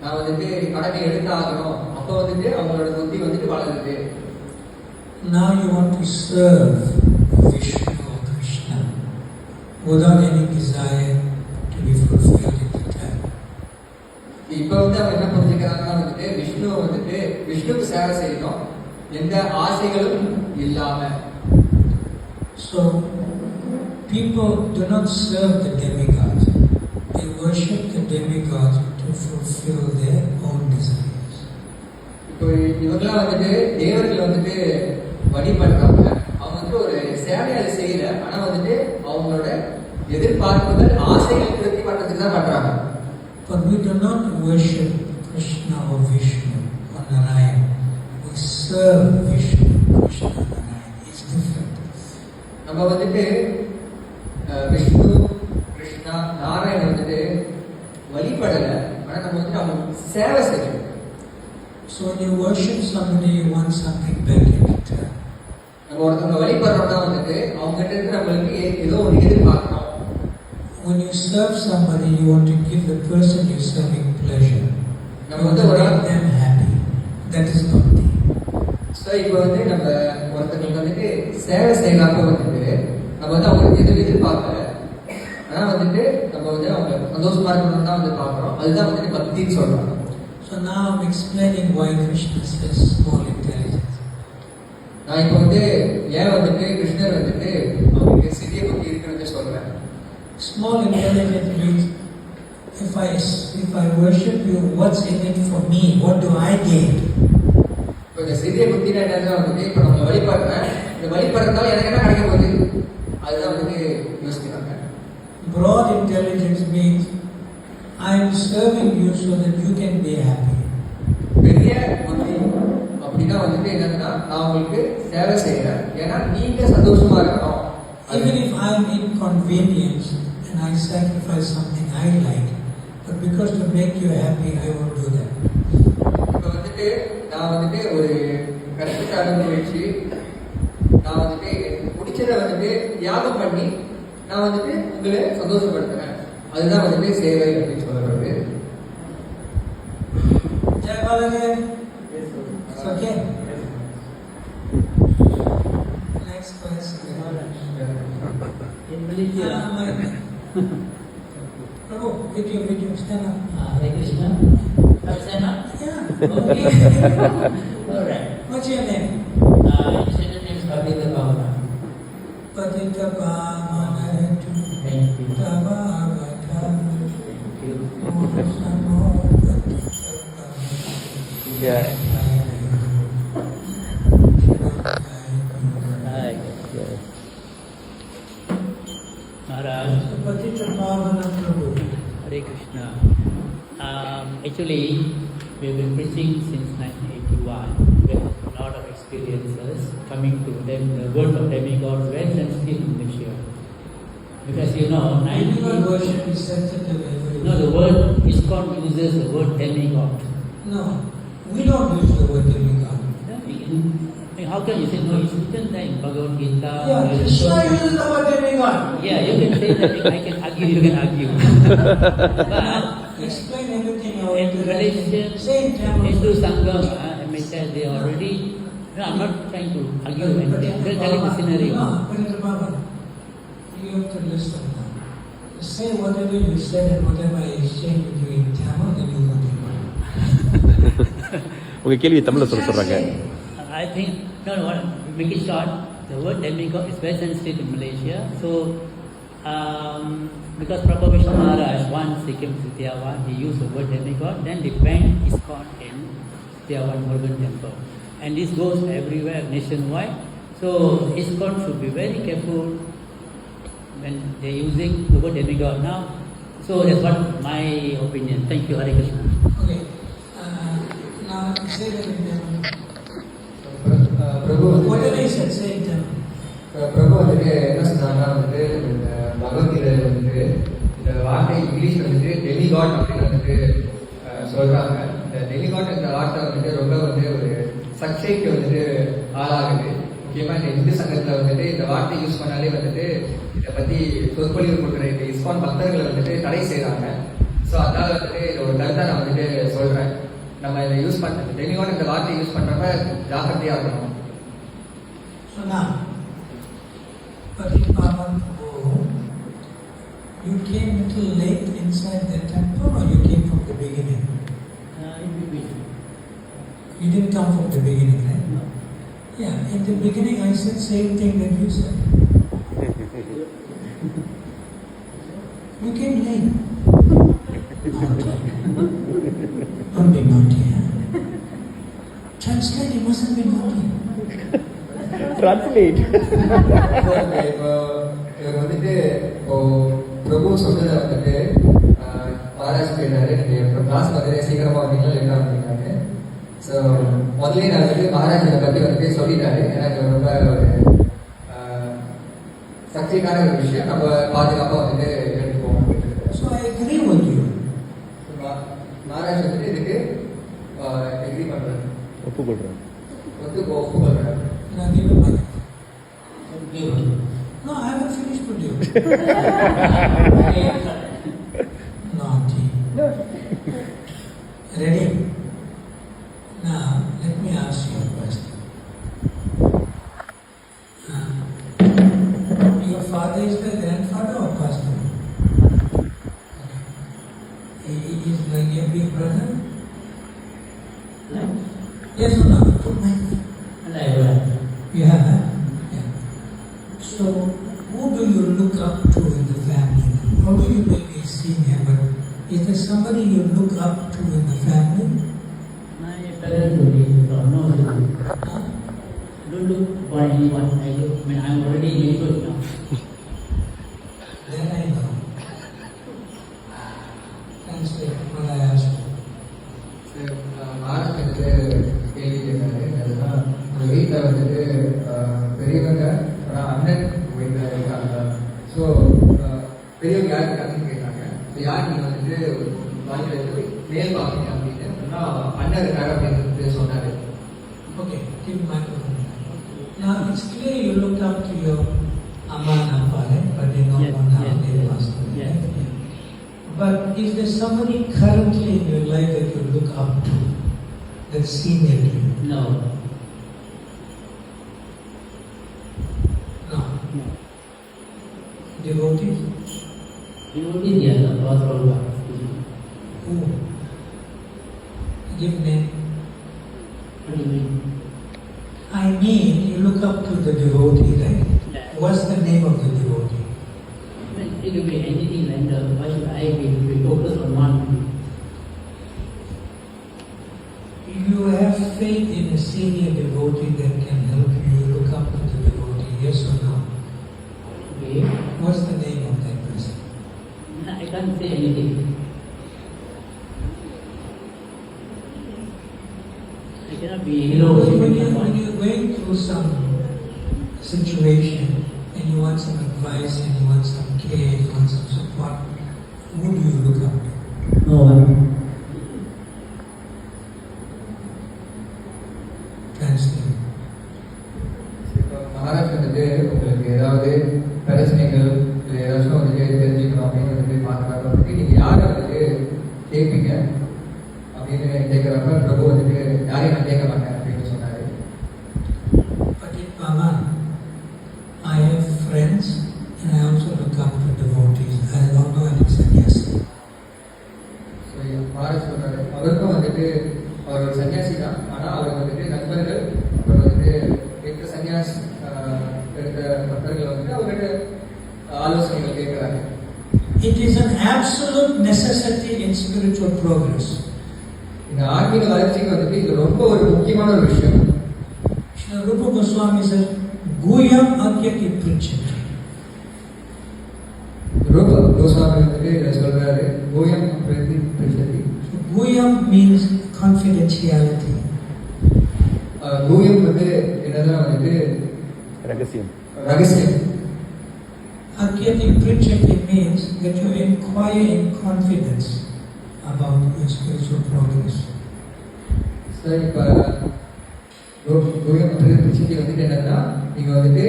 நான் வந்துட்டு கடனை எடுத்து ஆகணும். அப்போ வந்துட்டு அவங்களோட புத்தி வந்துட்டு வளருது. Now you want to serve Vishnu or Krishna without any desire to be fulfilled in the time. இப்போ வந்து அவங்க என்ன புரிஞ்சுக்கிறாங்கன்னா வந்துட்டு விஷ்ணுவை வந்துட்டு விஷ்ணுக்கு சேவை செய்யணும், எந்த ஆசைகளும் இல்லாம. So people do not serve the demigods. They worship the demigods to fulfill their own desires. இப்போ இவங்கெல்லாம் வந்துட்டு தேவர்கள் வந்துட்டு வழிபடுறாங்க. அவங்க வந்து ஒரு சேவையை அதை செய்யல, ஆனா வந்துட்டு அவங்களோட எதிர்பார்ப்புகள் ஆசைகள் திருப்தி பண்றதுக்கு தான் பண்றாங்க. But we do not worship Krishna or Vishnu or Narayana. We serve Vishnu, Krishna, Narayana. It's different. நம்ம வந்துட்டு விஷ்ணு கிருஷ்ணா நாராயணன் வந்துட்டு வழிபடல, ஆனா நம்ம வந்துட்டு அவங்க சேவை செய்யணும். So when you worship somebody, you want something back in return. நம்ம ஒருத்தவங்க வழிபடுறோம்னா வந்துட்டு அவங்க கிட்ட இருந்து நம்மளுக்கு ஏதோ ஒரு எதிர்பார்க்கணும். When you serve somebody, you want to give the person you're serving pleasure. You want to make them happy. That is bhakti. So இப்போ வந்து நம்ம ஒருத்தங்களுக்கு வந்துட்டு சேவை செய்யறப்ப வந்துட்டு நம்ம வந்து அவங்களுக்கு எதுவும் எதிர்பார்க்கல, ஆனால் வந்துட்டு நம்ம வந்து அவங்க சந்தோஷமா இருக்கணும்னு தான் வந்து பார்க்குறோம். அதுதான் வந்துட்டு பக்தின்னு சொல்றாங்க. So now I'm explaining why Krishna says small intelligence. நான் இப்போ வந்து ஏன் வந்துட்டு கிருஷ்ணர் வந்துட்டு அவங்களுக்கு சிறிய புத்தி இருக்குன்னு சொல்றேன். Small intelligence means if I worship you, what's in it for me? What do I gain? இப்போ இந்த சிறிய புத்தினா என்னன்னா வந்துட்டு இப்போ நம்ம வழிபடுறேன், இந்த வழிபடுறதால எனக்கு என்ன கிடைக்க போகுது, அதுதான் வந்துட்டு யோசிக்கிறாங்க. Broad intelligence means I am serving you so that you can be happy. பெரிய புத்தி அப்படின்னா வந்துட்டு என்னன்னா நான் உங்களுக்கு சேவை செய்யறேன், ஏன்னா நீங்க சந்தோஷமா இருக்கணும். Even if I am inconvenienced and I sacrifice something I like, but because to make you happy, I will do that. இப்போ வந்துட்டு நான் வந்துட்டு ஒரு கஷ்டத்தை அனுபவிச்சு நான் வந்துட்டு பிடிச்சதை வந்துட்டு தியாகம் பண்ணி நான் வந்துட்டு உங்களை சந்தோஷப்படுத்துறேன், அதுதான் வந்துட்டு சேவை அப்படின்னு சொல்றது. Jai Baladev. It's okay. Next question. In Malaysia, Prabhu, video, stand up. Hare Krishna. Stand up. Yeah. Okay. Alright. What's your name? Initiative name is Bhavita Bhavana. Patita Pamana Tu Thank you. Tavavata Thank you. Namo Patita Pamana. Hi. Yes. Maharaj. Patita Pamana Prabhu. Hare Krishna. Actually, we've been preaching since 1981. We have a lot of experiences coming to them. The word of demigod is very sensitive in Malaysia. Because you know, Animal worship is sensitive everywhere. no, the word ISKCON uses the word demigod. No, we don't use the word demigod. How can you say no? It's written there in Bhagavad Gita. Yeah, Krishna uses the word demigod. Yeah, you can say that. I can argue. You can argue. But Explain everything out. in Malaysian Say in Tamil. Hindu Sangam, MHR, they already. No, I'm not trying to argue anything. I'm just telling the scenario. No, Patita Pamana. You have to listen now. Say whatever you said and whatever I exchanged with you in Tamil, then you will do it. உங்க கேள்வி தமிழ்ல சொல்றாங்க. I think no, make it short. The word demigod is very sensitive in Malaysia. So, because Prabhu Vishnu Maharaj once he came to Setiawan, he used the word demigod. Then they banned ISKCON in Setiawan Murugan Temple, and this goes everywhere nationwide. So, ISKCON should be very careful when they're using the word demigod now. So that's what my opinion. Thank you, Hare Krishna. Okay. Now say that in Tamil. Prabhu Whatever you said, say in Tamil. பிரபு வந்துட்டு என்ன சொன்னாங்கன்னா வந்துட்டு இந்த பகவத்கீதையில வந்துட்டு இந்த வார்த்தை English வந்துட்டு டெலிகாட் அப்படின்னு வந்துட்டு சொல்றாங்க. இந்த டெலிகாட் இந்த வார்த்தை வந்துட்டு ரொம்ப வந்து ஒரு சர்ச்சைக்கு வந்துட்டு ஆளாகுது. முக்கியமாக இந்த இந்து சங்கத்தில் வந்துட்டு இந்த வார்த்தை யூஸ் பண்ணாலே வந்துட்டு இதை பற்றி சொற்பொழிவு கொடுக்குற இந்த இஸ்கான் பக்தர்களை வந்துட்டு தடை செய்கிறாங்க. ஸோ அதனால வந்துட்டு இதை ஒரு கருத்தை நான் வந்துட்டு சொல்கிறேன். நம்ம இதை யூஸ் பண்ண டெமிகாட் இந்த வார்த்தையை யூஸ் பண்ணுறப்ப ஜாக்கிரதையாக இருக்கணும். So now, Patipavan Prabhu, you came a little late inside the temple or you came from the beginning? In between. You didn't come from the beginning, right? No. Yeah, in the beginning I said same thing that you said. You came late. Don't be naughty, huh? Translate, you mustn't be naughty. Translate. இப்போ இவர் வந்துட்டு இப்போ பிரபு சொன்னதை வந்துட்டு மகாராஜ் கேட்டாரு, நீங்கள் class வந்துட்டு சீக்கிரமாக வந்தீங்களா லேட்டாக வந்தீங்கன்னு. ஸோ முதல்ல நான் வந்துட்டு மகாராஜ் இதை பற்றி வந்துட்டு சொல்லிட்டாரு. எனக்கு ரொம்ப ஒரு சக்திக்கான ஒரு விஷயம், நம்ம பாதுகாப்பாக வந்துட்டு எடுத்துப்போம். So I agree with you. Maharaj வந்துட்டு இதுக்கு எக்ரி பண்ணுறாரு, ஒப்புக்கொள்கிறேன். ஒப்புக்கொள்றாரு. Now give him money. Give him. No, I haven't finished with you. Naughty. Ready? Now, let me ask you a question. Your father is the grandfather or pastor? Okay. He is like your big brother? Yes or no? Put my You have, huh? Yeah. So, who do you look up to in the family? Although you may be senior, but is there somebody you look up to in the family? My parents will be no. Huh? Don't look for anyone. I'm already mature now. Then I know. Translate what I asked you. Maharaj வந்துட்டு கேள்வி கேட்டாரு. அதுதான் உங்கள் வீட்டில் வந்துட்டு பெரியவங்க அண்ணன் வீட்டில் இருக்காங்க. ஸோ பெரியவங்க யார் இருக்காங்கன்னு கேட்டாங்க. ஸோ யார் நீங்கள் வந்துட்டு வாழ்க்கையில் போய் மேல் பார்ப்பீங்க அப்படின்னு சொன்னால் அண்ணன் இருக்காரு அப்படின்னு சொன்னார். Okay, give me microphone. Now it's clear you looked up to your Amma and Appa, right? But they don't Yes, want now yes, they yes. passed away, Yes. right? But is there somebody currently in your life that you look up to, that's senior to you? No. No. No. Devotees? Devotees, yes, of course, all are. Who? Give name. What do you mean? I mean, you look up to the devotee, right? Yeah. What's the name of the devotee? It could be anything like that. Why should I be focused on one? You have faith in a senior devotee that can help you look up to the devotee, yes or no? Okay. What's the name of that person? I can't say anything. I cannot be When you're going through some situation and you want some advice and you want some care, you want some support, who do you look up to? No one. Translate. இப்போ மகாராஜ் வந்துட்டு உங்களுக்கு ஏதாவது பிரச்சனைகள் இல்லை ஏதாச்சும் வந்துட்டு தெரிஞ்சுக்கணும் அப்படின்னு வந்துட்டு பார்க்குறாங்க வந்துட்டு நீங்கள் யாரை வந்துட்டு கேட்பீங்க அப்படின்னு கேட்குறப்ப பிரபு வந்துட்டு யாரையும் நான் கேட்க மாட்டேன் அப்படின்னு சொன்னார். Pavan, I have friends and I also look up to devotees. I don't know any sannyasi. So Maharaj சொன்னார் அவருக்கும் வந்துட்டு அவர் ஒரு சன்னியாசி தான். ஆனால் அவர் வந்துட்டு நண்பர்கள் அப்புறம் வந்துட்டு எடுத்த சன்னியாஸ் எடுத்த பக்தர்கள் வந்துட்டு அவர்கிட்ட ஆலோசனைகள் கேட்குறாங்க. It is an absolute necessity in spiritual progress. இந்த ஆன்மீக வளர்ச்சிக்கு வந்துட்டு இது ரொம்ப ஒரு முக்கியமான ஒரு விஷயம். Srila Rupa Goswami says, Guyam Akyati Pritchati. ரூப கோஸ்வாமி வந்துட்டு சொல்றாரு கோயம் பிரதி பிரச்சதி. Guyam means confidentiality. கோயம் வந்து என்னன்னா வந்துட்டு ரகசியம். ரகசியம். Akyati Pritchati means that you inquire in confidence about your spiritual progress. சரி, இப்போ கோயம் பிரதி பிரச்சதி வந்துட்டு என்னன்னா நீங்க வந்துட்டு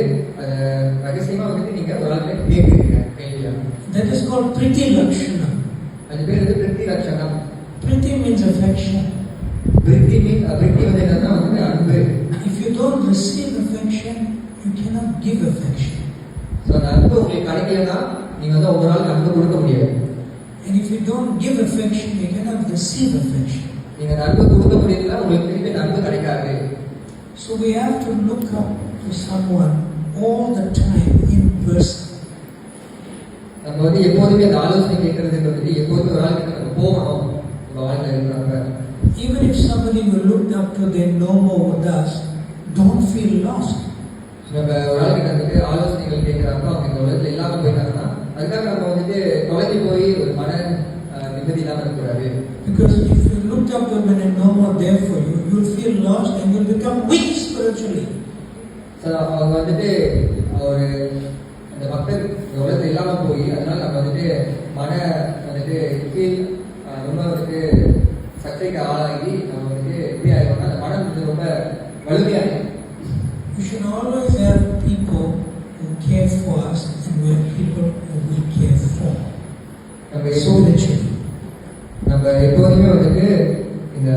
ரகசியமா வந்துட்டு நீங்க ஒரு ஆளுக்கு கேட்குறீங்க கையில. That is called Priti Lakshana. அது பேர் வந்து பிரித்தி லட்சணம். Priti means affection. பிரித்தி வந்து என்னன்னா வந்து அன்பு. If you don't receive affection, you cannot give affection. So அந்த அன்பு உங்களுக்கு கிடைக்கலன்னா நீங்க வந்து ஒரு ஆளுக்கு அன்பு கொடுக்க முடியாது. And if you don't give affection, you cannot receive affection. நீங்க அந்த அன்பு கொடுக்க முடியலன்னா உங்களுக்கு திருப்பி அந்த அன்பு கிடைக்காது. So we have to look up to someone all the time in person. நம்ம வந்து எப்போதுமே அந்த ஆலோசனை கேட்கறதுக்கு வந்துட்டு எப்போதுமே ஒரு ஆளுக்கு நம்ம போகணும் நம்ம வாழ்க்கையில் இருக்கிறாங்க. Even if somebody we looked up to, they know more with us, don't feel lost. நம்ம ஒரு ஆளுக்கு வந்துட்டு ஆலோசனைகள் கேட்கறாங்க, அவங்க இந்த உலகத்துல இல்லாம போயிட்டாங்கன்னா அதுக்காக நம்ம வந்துட்டு தொலைஞ்சு போய் ஒரு மன நிம்மதி இல்லாம இருக்கக்கூடாது. Because if you looked up to them and no more there for you, you'll feel lost and you'll become weak spiritually. So அவங்க வந்துட்டு ஒரு அந்த மக்கள் இந்த உலகத்துல இல்லாம போய் அதனால நம்ம வந்துட்டு மன வந்துட்டு கீழ் ரொம்ப வந்துட்டு சக்திக்கு ஆளாகி நம்ம வந்துட்டு எப்படி ஆகிடுவோம்னா அந்த மனம் வந்து ரொம்ப வலிமையாகும். You should always have people who care for us and we have people who we care for. Spiritually. நம்ம எப்போதுமே வந்துட்டு இந்த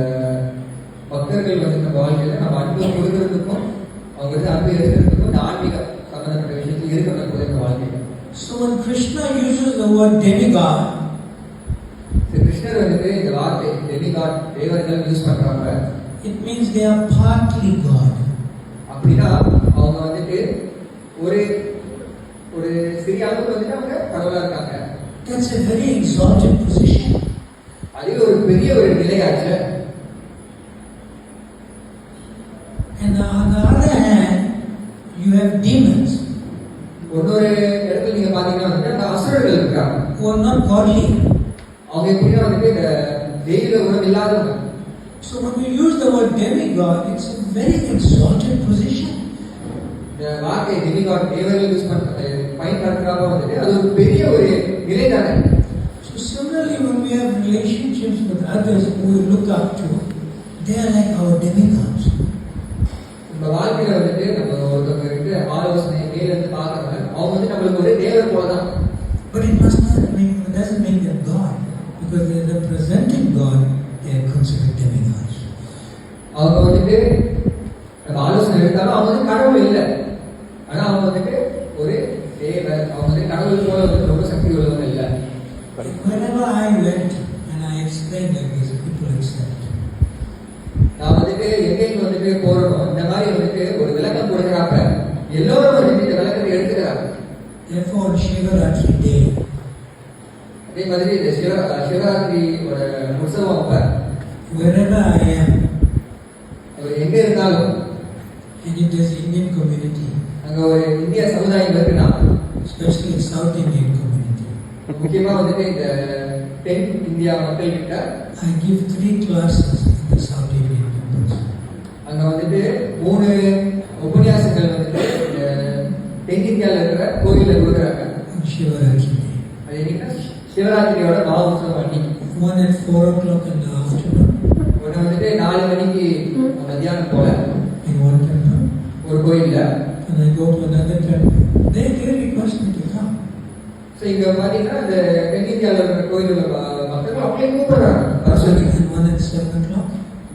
பக்தர்கள் வந்து நம்ம வாழ்க்கையில நம்ம அன்பு கொடுக்கறதுக்கும் அவங்க வந்து அன்பு இருக்கிறதுக்கும் இந்த ஆன்மீக சம்பந்தப்பட்ட விஷயத்தில் இருக்கணும் இந்த வாழ்க்கையில. So when Krishna uses the word demigod, கிருஷ்ணர் வந்துட்டு இந்த வார்த்தை டெமிகாட் தேவர்கள் யூஸ் பண்றாங்க. it means they are partly God. அப்படின்னா அவங்க வந்துட்டு ஒரு ஒரு சிறிய அளவுக்கு வந்துட்டு அவங்க கடவுளா இருக்காங்க. That's a very exalted position. அது ஒரு பெரிய ஒரு நிலையாச்சு. And on the other hand, you have demons இன்னொரு இடத்துல நீங்க பாத்தீங்கன்னா வந்துட்டு அந்த அசுரர்கள் இருக்காங்க. who are not godly. அவங்க எப்படின்னா வந்துட்டு இந்த தெய்வ குணம் இல்லாதவங்க. So when we use the word demigod, it's a very exalted position. இந்த வார்த்தை டெமிகாட் தேவர்கள் யூஸ் பண்றது பயன்படுத்துறாங்க வந்துட்டு அது ஒரு பெரிய ஒரு நிலை தானே. So similarly, when we have relationships with others who we look up to, they are like our demigods. நம்ம வாழ்க்கையில வந்துட்டு நம்ம ஒருத்தவங்க கிட்ட ஆலோசனை மேல இருந்து பார்க்கறவங்க அவங்க வந்து நம்மளுக்கு ஒரு தேவர் போலதான். But it doesn't make them God, because they are representing God. They are considered demigods. அவங்க வந்துட்டு நம்ம ஆலோசனை எடுத்தாலும் அவங்க வந்து கடவுள் இல்லை, ஆனா அவங்க வந்துட்டு ஒரு தேவர். அவங்க வந்து கடவுள் போல வந்து ரொம்ப சக்தி உள்ளவங்க இல்லை. Whenever I went and I explained like this, people accept. நான் வந்துட்டு எங்கேயும் வந்துட்டு போறோம் இந்த மாதிரி வந்துட்டு ஒரு விளக்கம் கொடுக்குறாப்ப எல்லோரும் வந்துட்டு இந்த விளக்கத்தை எடுத்துக்கிறாங்க. Therefore, on Shivaratri day, அதே மாதிரி இந்த சிவராத்திரியோட உற்சவம் அப்ப wherever I am, அவர் எங்க இருந்தாலும் and it is Indian community, அங்க ஒரு இந்திய சமுதாயம் இருக்குன்னா especially South Indian community, முக்கியமா வந்துட்டு இந்த தென் இந்தியா மக்கள் கிட்ட I give 3 classes in the South Indian temples. அங்க வந்துட்டு 3 உபன்யாசங்கள் வந்துட்டு இந்த தென் இந்தியாவில் இருக்கிற கோயில கொடுக்குறாங்க. On Shivaratri day. அது என்னன்னா சிவராத்திரியோட மகா உற்சவம் அன்னைக்கு. One at 4 o'clock in the afternoon ஒன்று வந்துட்டு 4 மணிக்கு மத்தியானம் போல in one temple, ஒரு கோயில்ல. and I go to another temple. They request me to come. So இங்க பாத்தீங்கன்னா இந்த தென் இந்தியாவில் இருக்கிற கோயில்ல மக்கள் அப்படியே கூப்பிடுறாங்க வர சொல்லி. And one at 7 o'clock,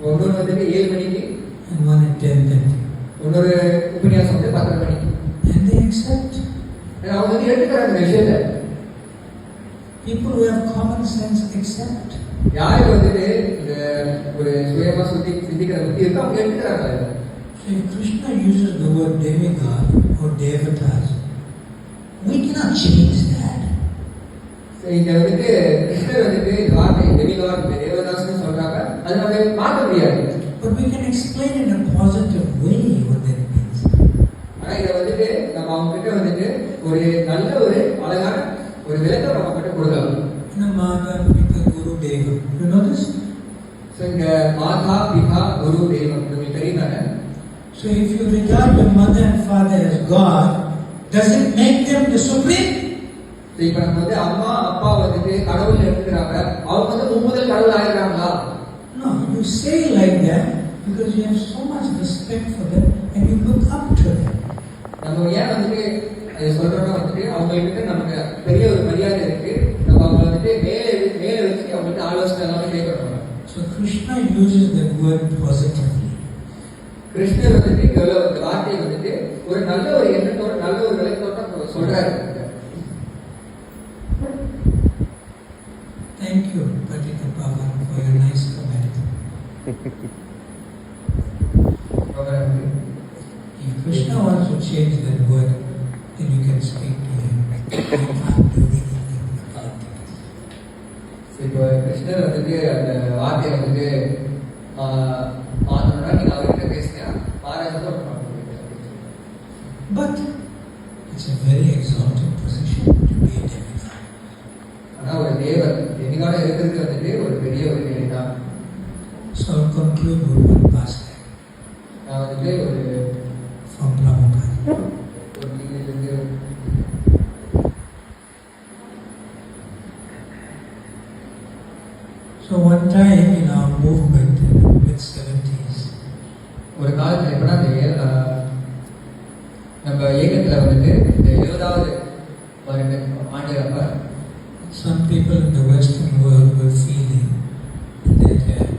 ஒன்று வந்துட்டு 7 மணிக்கு, and one at 10:30. இன்னொரு உபன்யாசம் வந்து 10 மணிக்கு. And they accept. ஏன்னா அவங்க வந்து எடுத்துக்கிறாங்க இந்த விஷயத்தை. People who have common sense accept. யாருக்கு வந்துட்டு இந்த ஒரு சுயமா சிந்திக்கிற புத்தி இருக்கோ அவங்க எடுத்துக்கிறாங்க. So if Krishna uses the word demigod or devatas, we cannot change that. So இங்க வந்துட்டு கிருஷ்ணர் வந்துட்டு இந்த வார்த்தை டெமிகாட் தேவதாஸ்னு சொல்றாங்க, அது நம்ம மாற்ற முடியாது. But we can explain in a positive way what that means. ஆனா இதை வந்துட்டு நம்ம அவங்க கிட்ட வந்துட்டு ஒரு நல்ல ஒரு அழகான ஒரு விளக்கம் நம்ம கிட்ட கொடுக்கலாம். Maga, Pita, Guru, Deva. You know this? So இங்க மாதா பிதா குரு தெய்வம் உங்களுக்கு தெரியுதானே? So if you regard your mother and father as God, does it make them the supreme? So இப்போ நம்ம வந்து அம்மா அப்பா வந்துட்டு கடவுள் எடுத்துக்கிறாங்க, அவங்க வந்து மும்முதல் கடவுள் ஆயிடுறாங்களா? No, you say like that because you have so much respect for them and you look up to them. நம்ம ஏன் வந்துட்டு அதை சொல்றோம்னா வந்துட்டு அவங்ககிட்ட நமக்கு பெரிய ஒரு மரியாதை இருக்கு. நம்ம அவங்க வந்துட்டு மேலே வச்சு அவங்ககிட்ட ஆலோசனை எல்லாமே கேட்கணும். So Krishna uses that word positively. கிருஷ்ணர் வந்துட்டு இந்த வார்த்தையை வந்துட்டு ஒரு நல்ல ஒரு எண்ணத்தோட நல்ல ஒரு விளக்கத்தோட சொல்றாரு. Thank you, Patika Pavan, for your nice comment. If Krishna wants to change that word, then you can speak to him. I can't do anything about it. இப்போ கிருஷ்ணர் வந்துட்டு அந்த வார்த்தையை வந்துட்டு மாற்றணும்னா நீங்கள் அவர்கிட்ட பேசுங்க. பாராஜத்தை But it's a very exalted position to be a demigod. ஆனால் ஒரு தேவன் டெமிகாட இருக்கிறது வந்துட்டு ஒரு பெரிய ஒரு நிலை தான். So I'll conclude with one pastime நான் வந்துட்டு ஒரு from Prabhupada. ஒரு இங்கிலிருந்து So one time in our movement in the mid-70s, ஒரு காலத்தில் எப்படின்னா இந்த நம்ம இயக்கத்தில் வந்துட்டு இந்த 70வது ஆண்டு அப்ப some people in the Western world were feeling that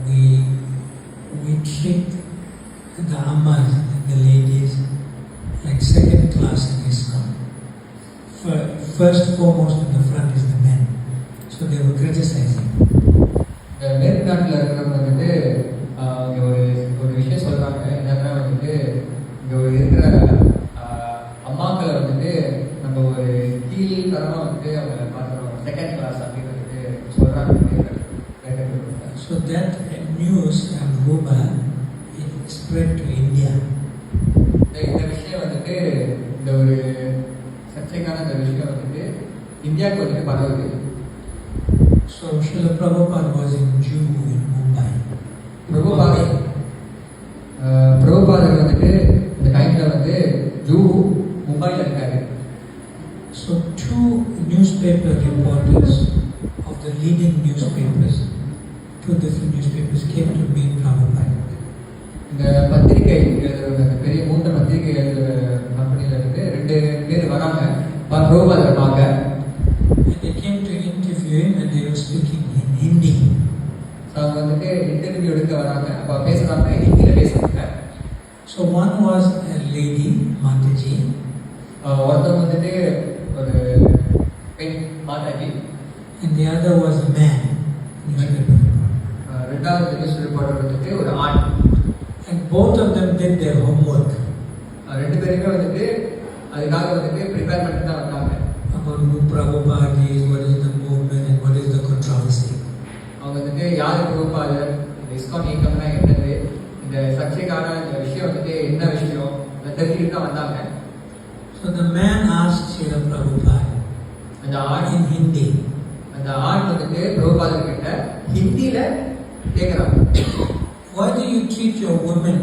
we treat the ammas, the ladies, like second class in ISKCON. First foremost in the front is the men. So they were criticizing. இந்த மேற்கு நாட்டில் இருக்கிறவங்க வந்துட்டு இங்கே ஒரு விஷயம் சொல்கிறாங்க. என்னன்னா வந்துட்டு இங்கே இருக்கிற அம்மாக்களை வந்துட்டு நம்ம ஒரு கீழ் தரமாக வந்துட்டு அவங்க பார்க்குறோம், செகண்ட் கிளாஸ் அப்படின்னு வந்துட்டு சொல்கிறாங்க. So that news and rumor it spread to India. இந்த விஷயம் வந்துட்டு இந்த ஒரு சர்ச்சைக்கான இந்த விஷயம் வந்துட்டு இந்தியாவுக்கு வந்துட்டு பரவுது. So Srila Prabhupada was in Juhu in Mumbai. பிரபுபாதர் வந்துட்டு இந்த டைமில் வந்து ஜூஹு மும்பையில் இருக்காரு. So two newspaper reporters of the leading newspapers, two different newspapers came to meet Prabhupada. இந்த பத்திரிகை எழுதுறவங்க, இந்த பெரிய மூத்த பத்திரிகை எழுதுற கம்பெனியில் இருந்து 2 பேர் வராங்க பிரபுபாதரை பார்க்க. And they came to interview him and they were speaking in Hindi. அவங்க வந்துட்டு இன்டர்வியூ எடுக்க வராங்க. அப்போ பேசுகிறாங்க, ஹிந்தியில் பேசுகிறாங்க. So one was a lady, Mataji, ஒருத்தவங்க வந்துட்டு ஒரு பெண் Mataji, and the other was a man, newspaper reporter. ரெண்டாவது நியூஸ் ரிப்போர்ட்டர் வந்துட்டு ஒரு ஆண். And both of them did their homework 2 பேருமே வந்துட்டு அதுக்காக வந்துட்டு ப்ரிப்பேர் பண்ணிட்டு தான் வந்தாங்க. about who Prabhupada is, what is the movement and what is the controversy. அவங்க வந்துட்டு யார் பிரபுபாதர், இந்த இஸ்கான் இயக்கம்னா என்னது, இந்த சர்ச்சைக்கான இந்த விஷயம் வந்துட்டு என்ன விஷயம் அதை தெரிஞ்சுக்கிட்டு தான் வந்தாங்க. So the man asked Srila Prabhupada அந்த ஆண் in Hindi, அந்த ஆண் வந்துட்டு பிரபுபாதர் கிட்ட ஹிந்தியில கேட்குறாங்க, why do you treat your women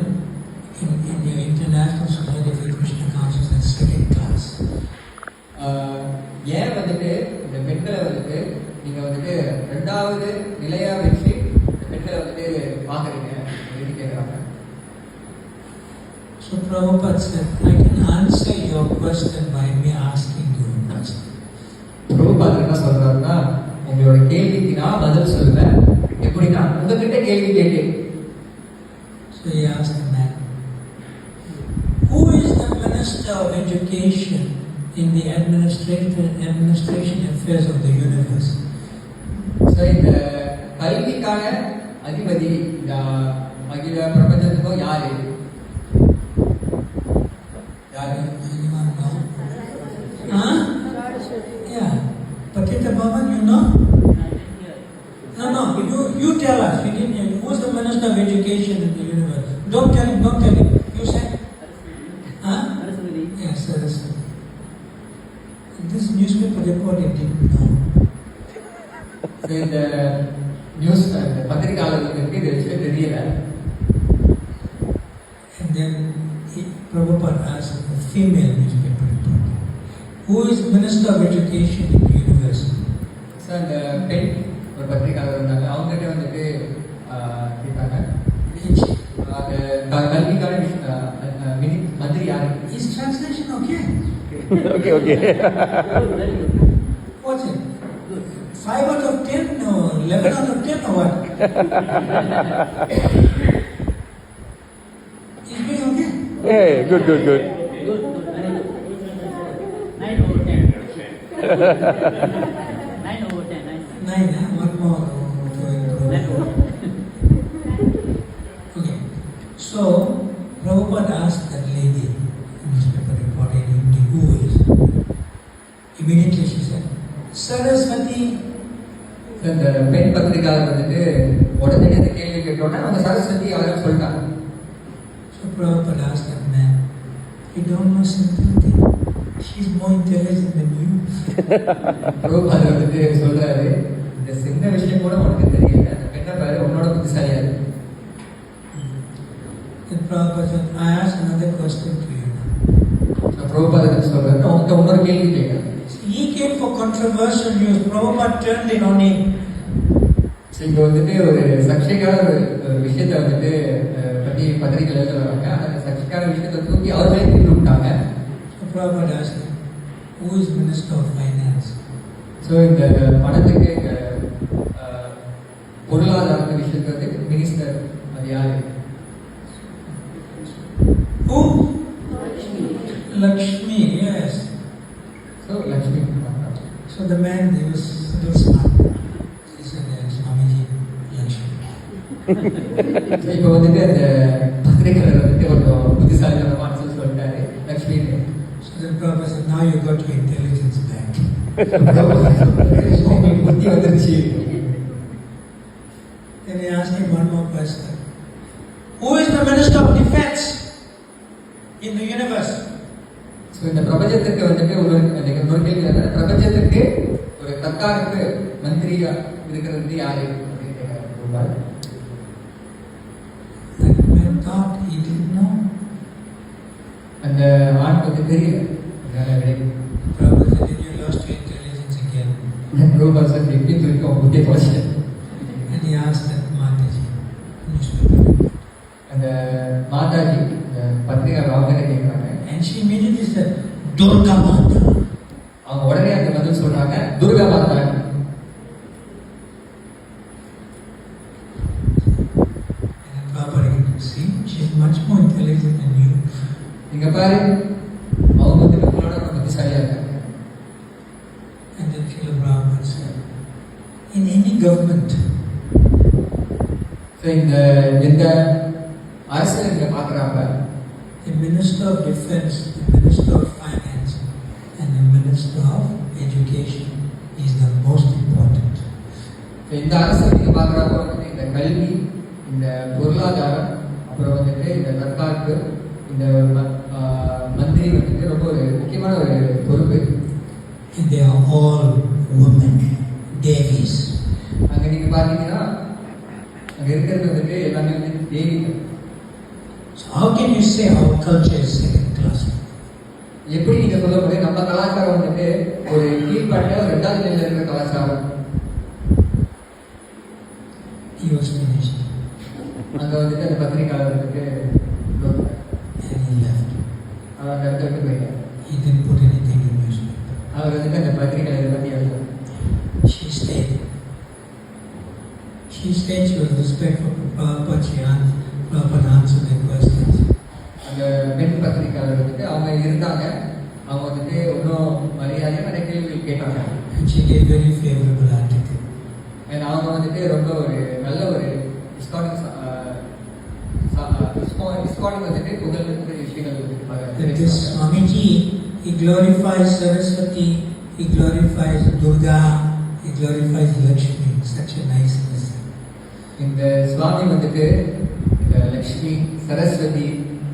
in your International Society for Krishna Consciousness as second class? ஏன் வந்துட்டு இந்த பெண்களை வந்துட்டு நீங்க வந்துட்டு 2வது நிலையா வச்சு இந்த பெண்களை வந்துட்டு பார்க்குறீங்க அப்படின்னு கேட்குறாங்க. So Prabhupada said, I can answer your question by me asking you a question. பிரபுபாதர் என்ன சொல்றாருன்னா, உங்களோட கேள்விக்கு நான் பதில் சொல்லுவேன். எப்படின்னா உங்ககிட்ட கேள்வி கேட்டு. So he asked the man, who is the Minister of Education in the administration affairs of the universe? So இந்த கல்விக்கான அதிபதி இந்த அகில பிரபஞ்சத்துக்கும் யாரு? Anyone know? Huh? Yeah. Patita Bhavan, you know? No, you tell us. You didn't. Who's the Minister of Education in the universe? Don't tell him. You said? Huh? Yes, Saraswati. This newspaper reporter didn't know. இந்த news பத்திரிகையாளர்களுக்கு இது விஷயம் தெரியல. And then Prabhupada asked a female newspaper reporter, who is Minister of Education in the university? So அந்த பெண் ஒரு பத்திரிகையாளர் இருந்தாங்க. அவங்ககிட்ட வந்துட்டு கேட்டாங்க, அந்த கல்விக்கான மந்திரி யாரு? He's translating. Okay, okay. What's it? 5 out of 10 or 11 out of 10 or what? Is it okay? Hey, good, good, good. Good, good, very good. 9 over 10. 9 over 10, 9. 9, huh? One more to improve. 9 over 10. Okay. So, Prabhupada asked that lady, newspaper reporter, who is? Immediately she said, Saraswati. இந்த பெண் பத்திரிகையாளர் வந்துட்டு உடனே அந்த கேள்வி கேட்டோன்னா அவங்க சரஸ்வதி யாரும் சொல்லிட்டாங்க. So Prabhupada asked that man, you don't know simple thing. She's more intelligent than you. பிரபுபாதர் வந்துட்டு சொல்றாரு, இந்த சின்ன விஷயம் கூட உனக்கு தெரியல, அந்த பெண்ணை பாரு உன்னோட புத்திசாலியா இருக்கு. Then Prabhupada said, I ask another question to you. பிரபுபாதர் சொல்றாரு, நான் உன்கிட்ட இன்னொரு கேள்வி கேட்கிறேன். He came for controversial news. Prabhupada turned it on him. இப்போ வந்துட்டு ஒரு சர்ச்சைக்கான ஒரு விஷயத்தை வந்துட்டு பற்றி பத்திரிகைகள் எழுத வராங்க. அந்த சர்ச்சைக்கான விஷயத்தை தூக்கி அவர்களே தூக்கி விட்டாங்க. So Prabhupada asked him, who is Minister of Finance? So இந்த பணத்துக்கு இந்த பொருளாதார விஷயத்துக்கு மினிஸ்டர் அது யாரு? Who? Lakshmi, yes. So Lakshmi. So the man, he was a little smart. He said, Swamiji, Lakshmi. இப்போ வந்துட்டு அந்த பத்திரிகையாளர் வந்துட்டு கொஞ்சம் புத்திசாலித்தனமான சொல்லிட்டாரு Lakshmi. So then Prabhupada said, now you got your intelligence back. உங்களுக்கு புத்தி வந்துருச்சு. Then he asked him one more question. Who is the Minister of Defense in the universe? So இந்த பிரபஞ்சத்துக்கு வந்துட்டு ஒரு கேள்வி என்னன்னா, பிரபஞ்சத்துக்கு ஒரு தற்காலிக மந்திரியா இருக்கிறது யாரு அப்படின்னு கேட்கிறாரு. That man thought he didn't know. அந்த ஆண் கொஞ்சம் தெரியல. அதனால கிடைக்கும். Prabhupada said, then you lost your intelligence again. ரூபாய் சார் எப்படி இருக்கும் அவங்க புத்தியை தொலைச்சிட்டேன். And he asked that Mataji, newspaper. அந்த மாதாஜி பத்திரிகை அவங்க கேட்குறாங்க. And she immediately said, Durga Mata. அவங்க உடனே அந்த பதில் சொல்றாங்க, துர்கா மாதா. And then Prabhupada said, see, she's much more intelligent than you. இங்க பாரு, அவங்க வந்து நம்மளோட புத்திசாலியா இருக்காங்க. And then Srila Prabhupada said, in any government, so இந்த எந்த அரசியல் இங்க பார்க்குறாங்க, the Minister of Defense, the Minister of Finance, and the Minister of Education is the most important. இந்த அரசியல் நீங்க பார்க்குறப்ப வந்துட்டு இந்த கல்வி, இந்த பொருளாதாரம், அப்புறம் வந்துட்டு இந்த தற்காப்பு, இந்த மந்திரி வந்துட்டு ரொம்ப ஒரு முக்கியமான ஒரு பொறுப்பு. And they are all women, devis. அங்கே நீங்க பார்த்தீங்கன்னா அங்கே இருக்கிறது வந்துட்டு எல்லாமே வந்து தேவிகள். So how can you say our culture is second class? எப்படி நீங்க சொல்ல முடியும் நம்ம கலாச்சாரம் வந்துட்டு ஒரு கீழ்பட்ட ஒரு 2வது நிலையில இருக்கிற கலாச்சாரம்? He was finished அங்க வந்துட்டு அந்த பத்திரிகையாளர் வந்துட்டு and he left. அவர் அந்த இடத்த விட்டு போயிட்டார். He didn't put anything in newspaper. அவர் வந்துட்டு அந்த பத்திரிகையாளர் பத்தி எழுதல. She stayed. She was respectful to Prabhupada. Prabhupada answered their questions. அந்த பெண் பத்திரிகையாளர் வந்துட்டு அவங்க இருந்தாங்க. அவங்க வந்துட்டு இன்னும் மரியாதையாக நிறைய கேள்விகள் கேட்டாங்க. And she gave very favorable article. ஏன்னா அவங்க வந்துட்டு ரொம்ப ஒரு நல்ல ஒரு இஸ்கானிக் வந்துட்டு புகழ்பெற்ற விஷயங்கள் That this Swamiji, he glorifies Saraswati, he glorifies Durga, he glorifies Lakshmi. Such a nice person. இந்த சுவாமி வந்துட்டு இந்த லக்ஷ்மி, சரஸ்வதி,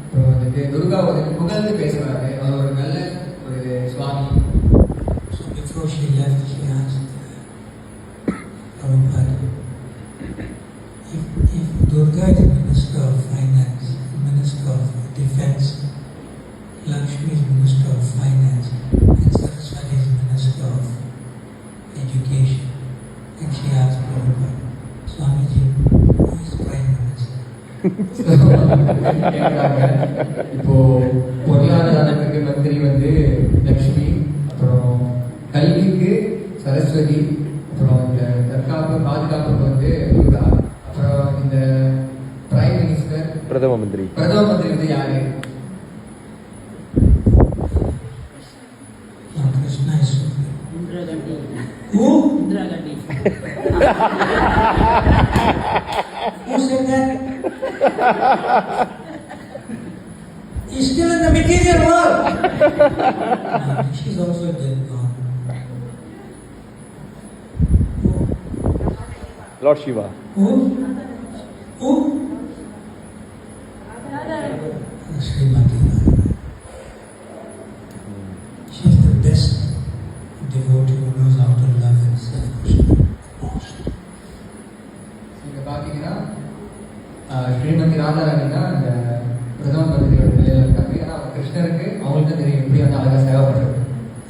அப்புறம் வந்துட்டு துர்கா வந்துட்டு புகழ்ந்து பேசுறாரு. அவர் ஒரு நல்ல ஒரு சுவாமி. So before she left, she asked Prabhupada, if Durga is Minister of Finance, Minister of Defense, Lakshmi is Minister of Finance, and Saraswati is Minister of Education, and she asked Prabhupada, Swamiji, who is Prime Minister? இப்போ பொருளாதாரத்துக்கு மந்திரி வந்து லக்ஷ்மி சரஸ்வதி, அப்புறம் இந்த தற்காப்பு பாதுகாப்புக்கு வந்து துர்கா, அப்புறம் இந்த பிரைம் மினிஸ்டர் பிரதம மந்திரி வந்து யாரு? Now Krishna is Supreme. Indira Gandhi. Who? Indira Gandhi. Who said that? He's still in the material world. No, she's also dead gone. Lord Shiva. Who? Who? Srimati. She's the best devotee who knows how to love and serve Krishna most. நீங்க பாத்தீங்கன்னா ஸ்ரீமதி ராதாராணி தான் இந்த பிரதம மந்திரியோட நிலையில இருக்காங்க. ஏன்னா கிருஷ்ணருக்கு அவங்களுக்கு தான் தெரியும் எப்படி வந்து அழகா சேவை பண்றது.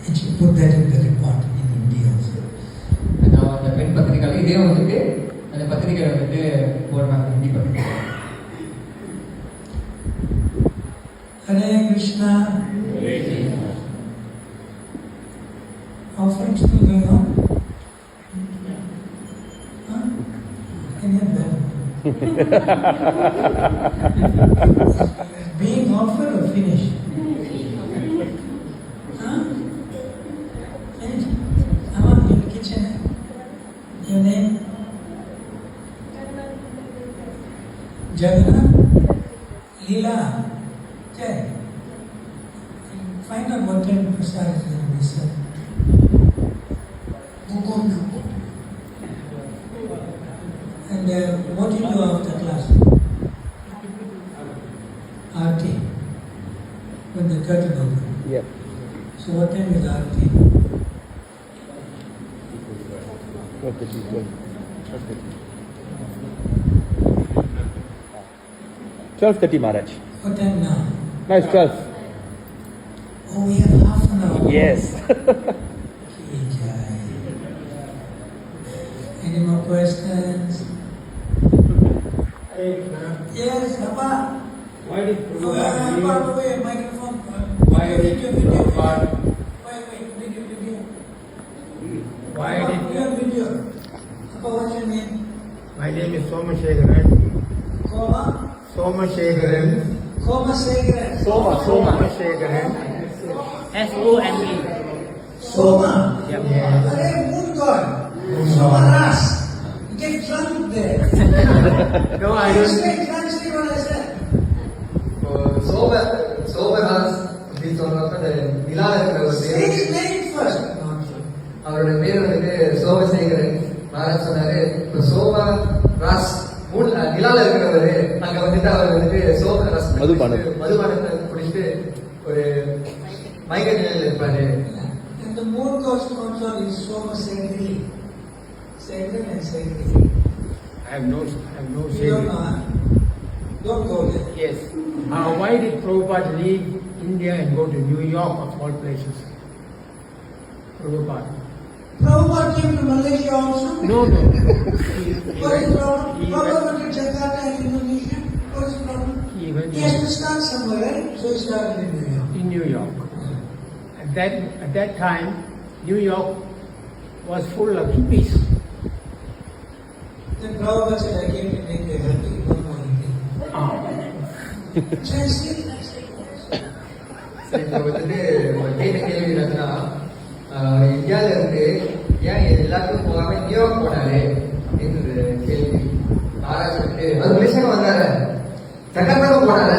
And she put that in the report in India also. நான் அந்த பெண் பத்திரிகையில இதே வந்துட்டு அந்த பத்திரிகையில வந்துட்டு போடுறாங்க, ஹிந்தி பத்திரிகை. Hare Krishna. Offering still going on? Huh? Can you bear? Being offered or finished? Huh? Finished? I'm up in the kitchen. Your name? Jagannath? Leela? Jai. Find out what time prasad is going to be served. Go now. And what do you do after class? Aarti. When the curtain opens. Yep. So what time is Aarti? Okay, she's good. Okay. 12:30, Maharaj. What time now? No, it's 12. Oh, we have half an hour. Yes. Okay, Jai. Any more questions? Yes, Papa. Why did Papa, wait, microphone. Why did video? Prabhupada- Wait, video. Why Papa, did your video. Papa, what's your name? my name is Somashegaran? Koma? Somashegaran. Koma Segaran. Somashegaran. S-O-M-E. Soma. Yeah. Hey, moon god. Soma Ras. Get drunk there. No, I don't. Translate what I said. சோபராஸ் அப்படின்னு சொல்றப்ப இந்த நிலால இருக்கிற ஒரு Say தேவன். his name first. Not true. அவரோட பேர் வந்துட்டு சோமசேகரன். மகாராஜ் சொன்னாரு இப்போ சோமராஸ் நிலால இருக்கிறவரு அங்க வந்துட்டு அவர் வந்துட்டு சோமராஸ் மதுபானம். மதுபானத்தை குடிச்சிட்டு ஒரு மயக்க நிலையில இருப்பாரு. And the moon god's consort is Soma Segri. Segri and Segri. I have no You don't saying. know, huh? Don't go there. Yes. Why did Prabhupada leave India and go to New York of all places? Prabhupada. Prabhupada came to Malaysia also. No. What is the problem? He Prabhupada went, went to Jakarta and Indonesia. What is the problem? he went He has to start somewhere, right? So he started in New York. in New York. At that time, New York was full of hippies. Then Prabhupada said, I came to make you happy. No more anything. Translate. சரி, இப்போ வந்துட்டு ஒரு கேள்வி என்னன்னா இந்தியால இருந்து ஏன் எல்லாத்துக்கும் போகாம நியூயார்க் போனாரு அப்படின்னு ஒரு கேள்வி. மகாராஜ் வந்துட்டு அது மலேசியா வந்தாரு, ஜகார்த்தாவும் போனாரு,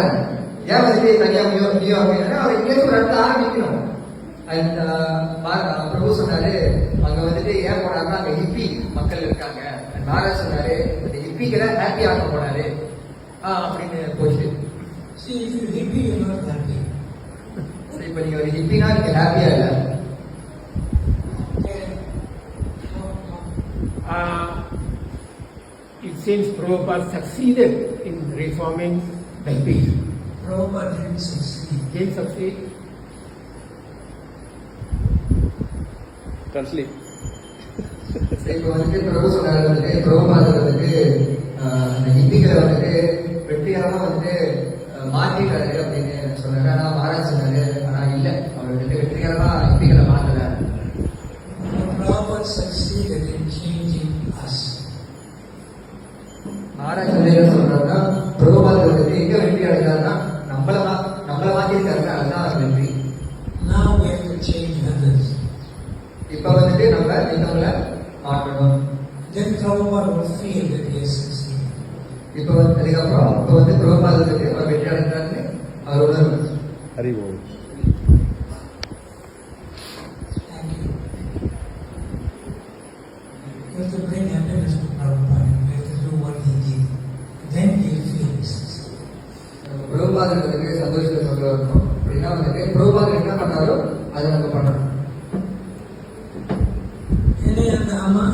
ஏன் வந்துட்டு தனியா நியூயார்க் அவர் எங்கேயாச்சும் ஒரு இடத்துல ஆரம்பிக்கணும். அண்ட் பிரபு சொன்னாரு அங்க வந்துட்டு ஏன் போனாருன்னா அங்க ஹிப்பி மக்கள் இருக்காங்க. மகாராஜ் சொன்னாரு அந்த ஹிப்பிகளை ஹாப்பி ஆக போனாரு அப்படின்னு போச்சு. See, if you hippie, you're not happy. சரி, இப்போ நீங்க ஒரு ஹிப்பினா நீங்க ஹாப்பியா இல்ல. Okay. It seems Prabhupada succeeded in reforming the hippies. Prabhupada didn't succeed. Didn't succeed. Translate. சரி, இப்போ வந்துட்டு பிரபு சொன்னாரு வந்துட்டு பிரபுபாதர் வந்துட்டு அந்த ஹிந்திகளை வந்துட்டு வெற்றிகரமா வந்துட்டு மாற்றிட்டாரு அப்படின்னு சொன்னாரு. ஆனா மகாராஜ் சொன்னாரு ஆனா இல்ல, அவர் வந்துட்டு வெற்றிகரமா ஹிந்திகளை மாத்தல. Prabhupada என்ன சொல்றாருன்னா பிரபுபாதர் வந்துட்டு எங்க வெற்றி அடைந்தாருன்னா நம்மள மாத்திருக்காருன்னா அதுதான் வெற்றி. Now we have to change others. இப்ப வந்துட்டு நம்ம இன்னொருல மாற்றணும். Then Prabhupada will feel that he has succeeded. இப்ப வந்து அதுக்கப்புறம் இப்ப வந்து பிரபுபாதர் வந்துட்டு அவர் வெற்றி அடைந்தாருன்னு அவர் உணர்வு. Hari Bol. Thank you. You have to bring happiness to Prabhupada. You have to do what he did. Then he will feel his success. பிரபுபாதர் வந்துட்டு சந்தோஷத்தை கொண்டு வரணும். அப்படின்னா வந்துட்டு பிரபுபாதர் என்ன பண்ணாரோ அதை நம்ம பண்ணணும். Amma,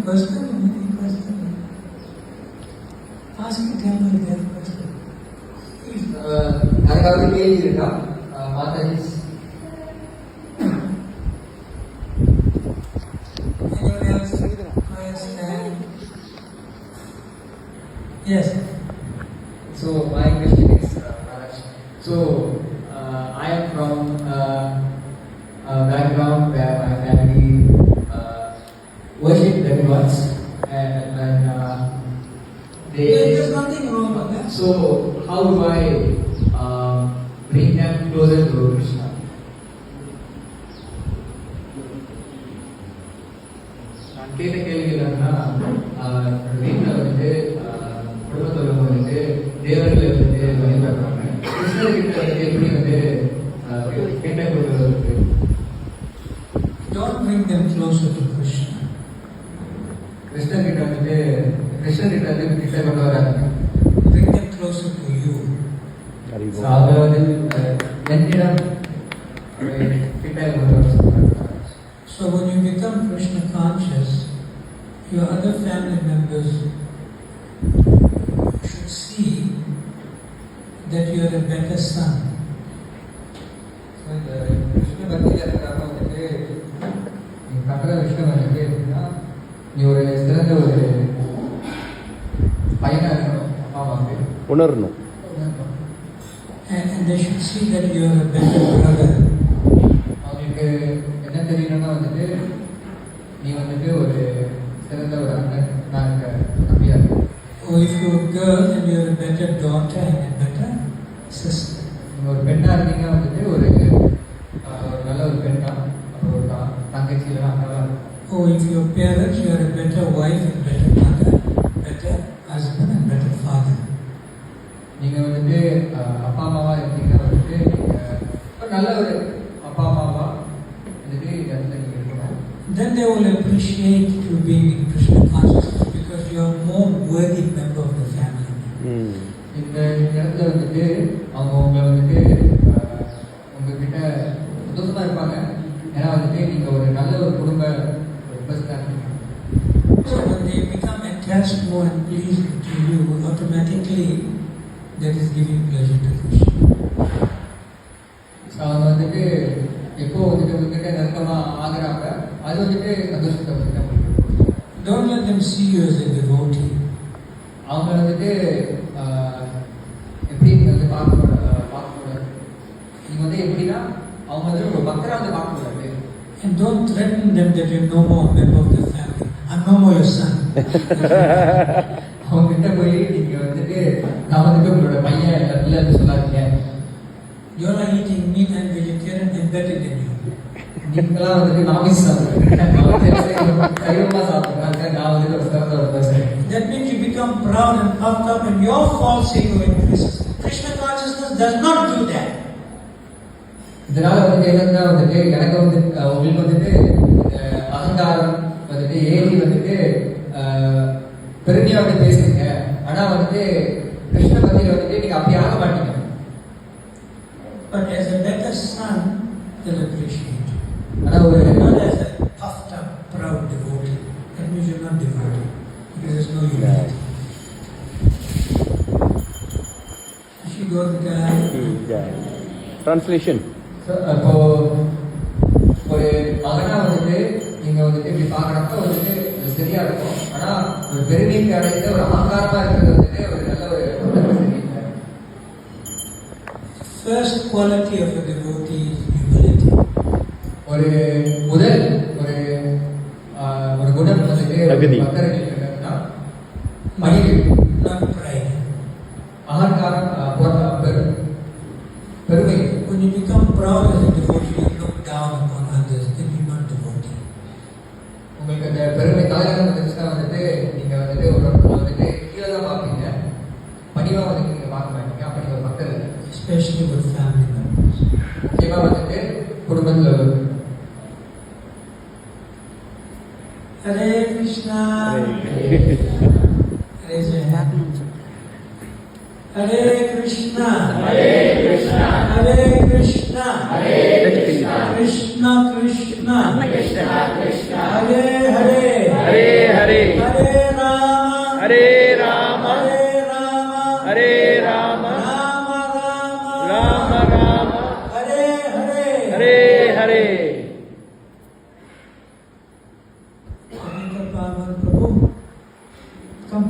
question. Ask me, tell me that question. யாருக்காவது கேள்வி இருக்கா? Mataji. Anyone else? Question? Yes. So my question is, Maharaj. So I am from a background where my family worship demigods, and There's nothing wrong with that. So how do I bring them closer to Krishna? நான் கேட்ட கேள்வி என்னன்னா, வீட்டில் வந்துட்டு குடும்பத்தோட வந்துட்டு தேவர்களை வந்துட்டு வழிபடுறாங்க. கிருஷ்ணர்கிட்ட வந்து எப்படி வந்து கேட்ட கொடுக்கறது? Don't bring them closer to Krishna. கிருஷ்ணர்கிட்ட வந்துட்டு கிட்ட கொண்டு வராங்க. Bring them closer to you. Hari Bol. அவங்க வந்து என்னிடம் கிட்ட கொண்டு வர சொல்றாங்க. So when you become Krishna conscious, your other family members should see that you are a better son. இந்த கிருஷ்ண பக்தியில் இருக்கிறவங்க வந்துட்டு நீ பண்ற விஷயம் வந்துட்டு எப்படின்னா நீ ஒரு சிறந்த ஒரு பையனா இருக்கணும் அப்பா அம்மாவுக்கு. உணரணும். And they should see that you are a better brother. அவங்களுக்கு என்ன தெரியணும்னா வந்துட்டு நீ வந்துட்டு ஒரு சிறந்த ஒரு அண்ணன் நான் தம்பியா இருக்கேன். Or if you're a girl, then you're a better daughter and a better sister. நீங்கள் ஒரு பெண்ணா இருந்தீங்கன்னா வந்துட்டு ஒரு நல்ல ஒரு பெண்ணா அப்புறம் ஒரு தங்கச்சி இல்லைன்னா அண்ணாவா இருக்கும். Or if you're parents, you're a better wife and better mother, better husband and better father. நீங்கள் வந்துட்டு அப்பா அம்மாவா இருக்கீங்கன்னா வந்துட்டு ஒரு நல்ல ஒரு அப்பா அம்மாவா வந்துட்டு இந்த இடத்துல நீங்கள் இருக்கணும். Then they will appreciate you being in Krishna consciousness because you are more worthy member of the family. இந்த இடத்துல வந்துட்டு அவங்க உங்களை வந்துட்டு உங்ககிட்ட சந்தோஷமா இருப்பாங்க. ஏன்னா வந்துட்டு நீங்கள் ஒரு நல்ல ஒரு குடும்ப ஒரு பர்சனாக இருக்கீங்க. So when they become attached more and pleased to you, automatically that is giving pleasure to Krishna. So அவங்க வந்துட்டு எப்போ வந்துட்டு உங்ககிட்ட நெருக்கமாக ஆகுறாங்க அது வந்துட்டு சந்தோஷத்தை வந்துட்டு அவங்களுக்கு. Don't let them see you as a devotee. அவங்க வந்துட்டு எப்படி நீங்கள் வந்து பார்க்கக்கூடாது. நீங்கள் வந்து எப்படின்னா அவங்க வந்து ஒரு பக்தராக வந்து பார்க்கக்கூடாது. And don't threaten them that you're no more a member of the family. I'm no more your son. அவங்க கிட்ட போய் நீங்கள் வந்துட்டு நான் வந்துட்டு உங்களோட பையன் இல்லைன்னு சொல்லாதீங்க. You're not eating meat and vegetarian and better than you. நீங்களாம் வந்துட்டு நான்வெஜ் சாப்பிடுங்க, சைவமாக சாப்பிடுங்க, நான் வந்துட்டு ஒரு சிறந்த ஒரு person. That means you become proud and puffed up and your false ego increases. Krishna consciousness does not do that. இதனால வந்துட்டு என்னன்னா வந்துட்டு எனக்கு வந்து உங்களுக்கு வந்துட்டு அகங்காரம் வந்துட்டு ஏறி வந்துட்டு பெருமையாக வந்து பேசுறீங்க. ஆனால் வந்துட்டு கிருஷ்ண பக்தியில் வந்துட்டு நீங்கள் அப்படி ஆக மாட்டீங்க. But as a better son, they'll appreciate you. ஆனால் ஒரு Not as a puffed up, proud devotee. That means you're not devotee. Because there's no unity. She got the guy. Translation. அப்போ ஒரு மகனா வந்துட்டு நீங்க வந்துட்டு இப்படி பார்க்கறப்ப வந்துட்டு இது சரியா இருக்கும். ஆனா ஒரு பெருமைக்கு அடைந்த ஒரு அகங்காரமா இருக்கிறது வந்துட்டு ஒரு நல்ல ஒரு சரியில்லை. First quality of a devotee is humility. ஒரு முதல் ஒரு குணம் வந்துட்டு தகுதி. பக்தர்களுக்கு என்னன்னா பணிவு, Not pride. Hare Krishna. Raise your hand. Hare Krishna. Hare Krishna. Hare Krishna. Hare Krishna. Krishna Krishna. Krishna Krishna. Hare Hare. Hare Hare. Hare Rama. Hare Rama. Hare Rama. Hare Rama. Rama Rama. Rama Rama. Hare Hare. Hare Hare. Pavitra Pavan Prabhu. Come.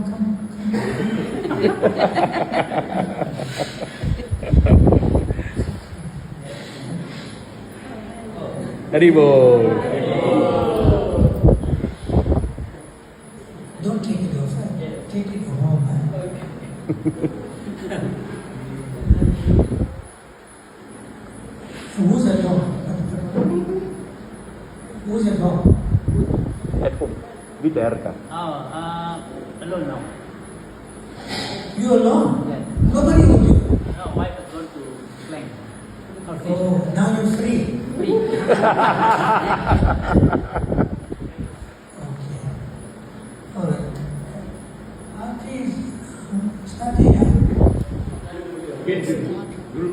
Haribol. Don't take it off. Take it home. Who's at home? Who's at home? At home. With Erta. Alone now. You alone? Yes. Nobody with you. No, wife has gone to Klang. Oh, now you're free. Free. Okay. All right. Please, study. Guru.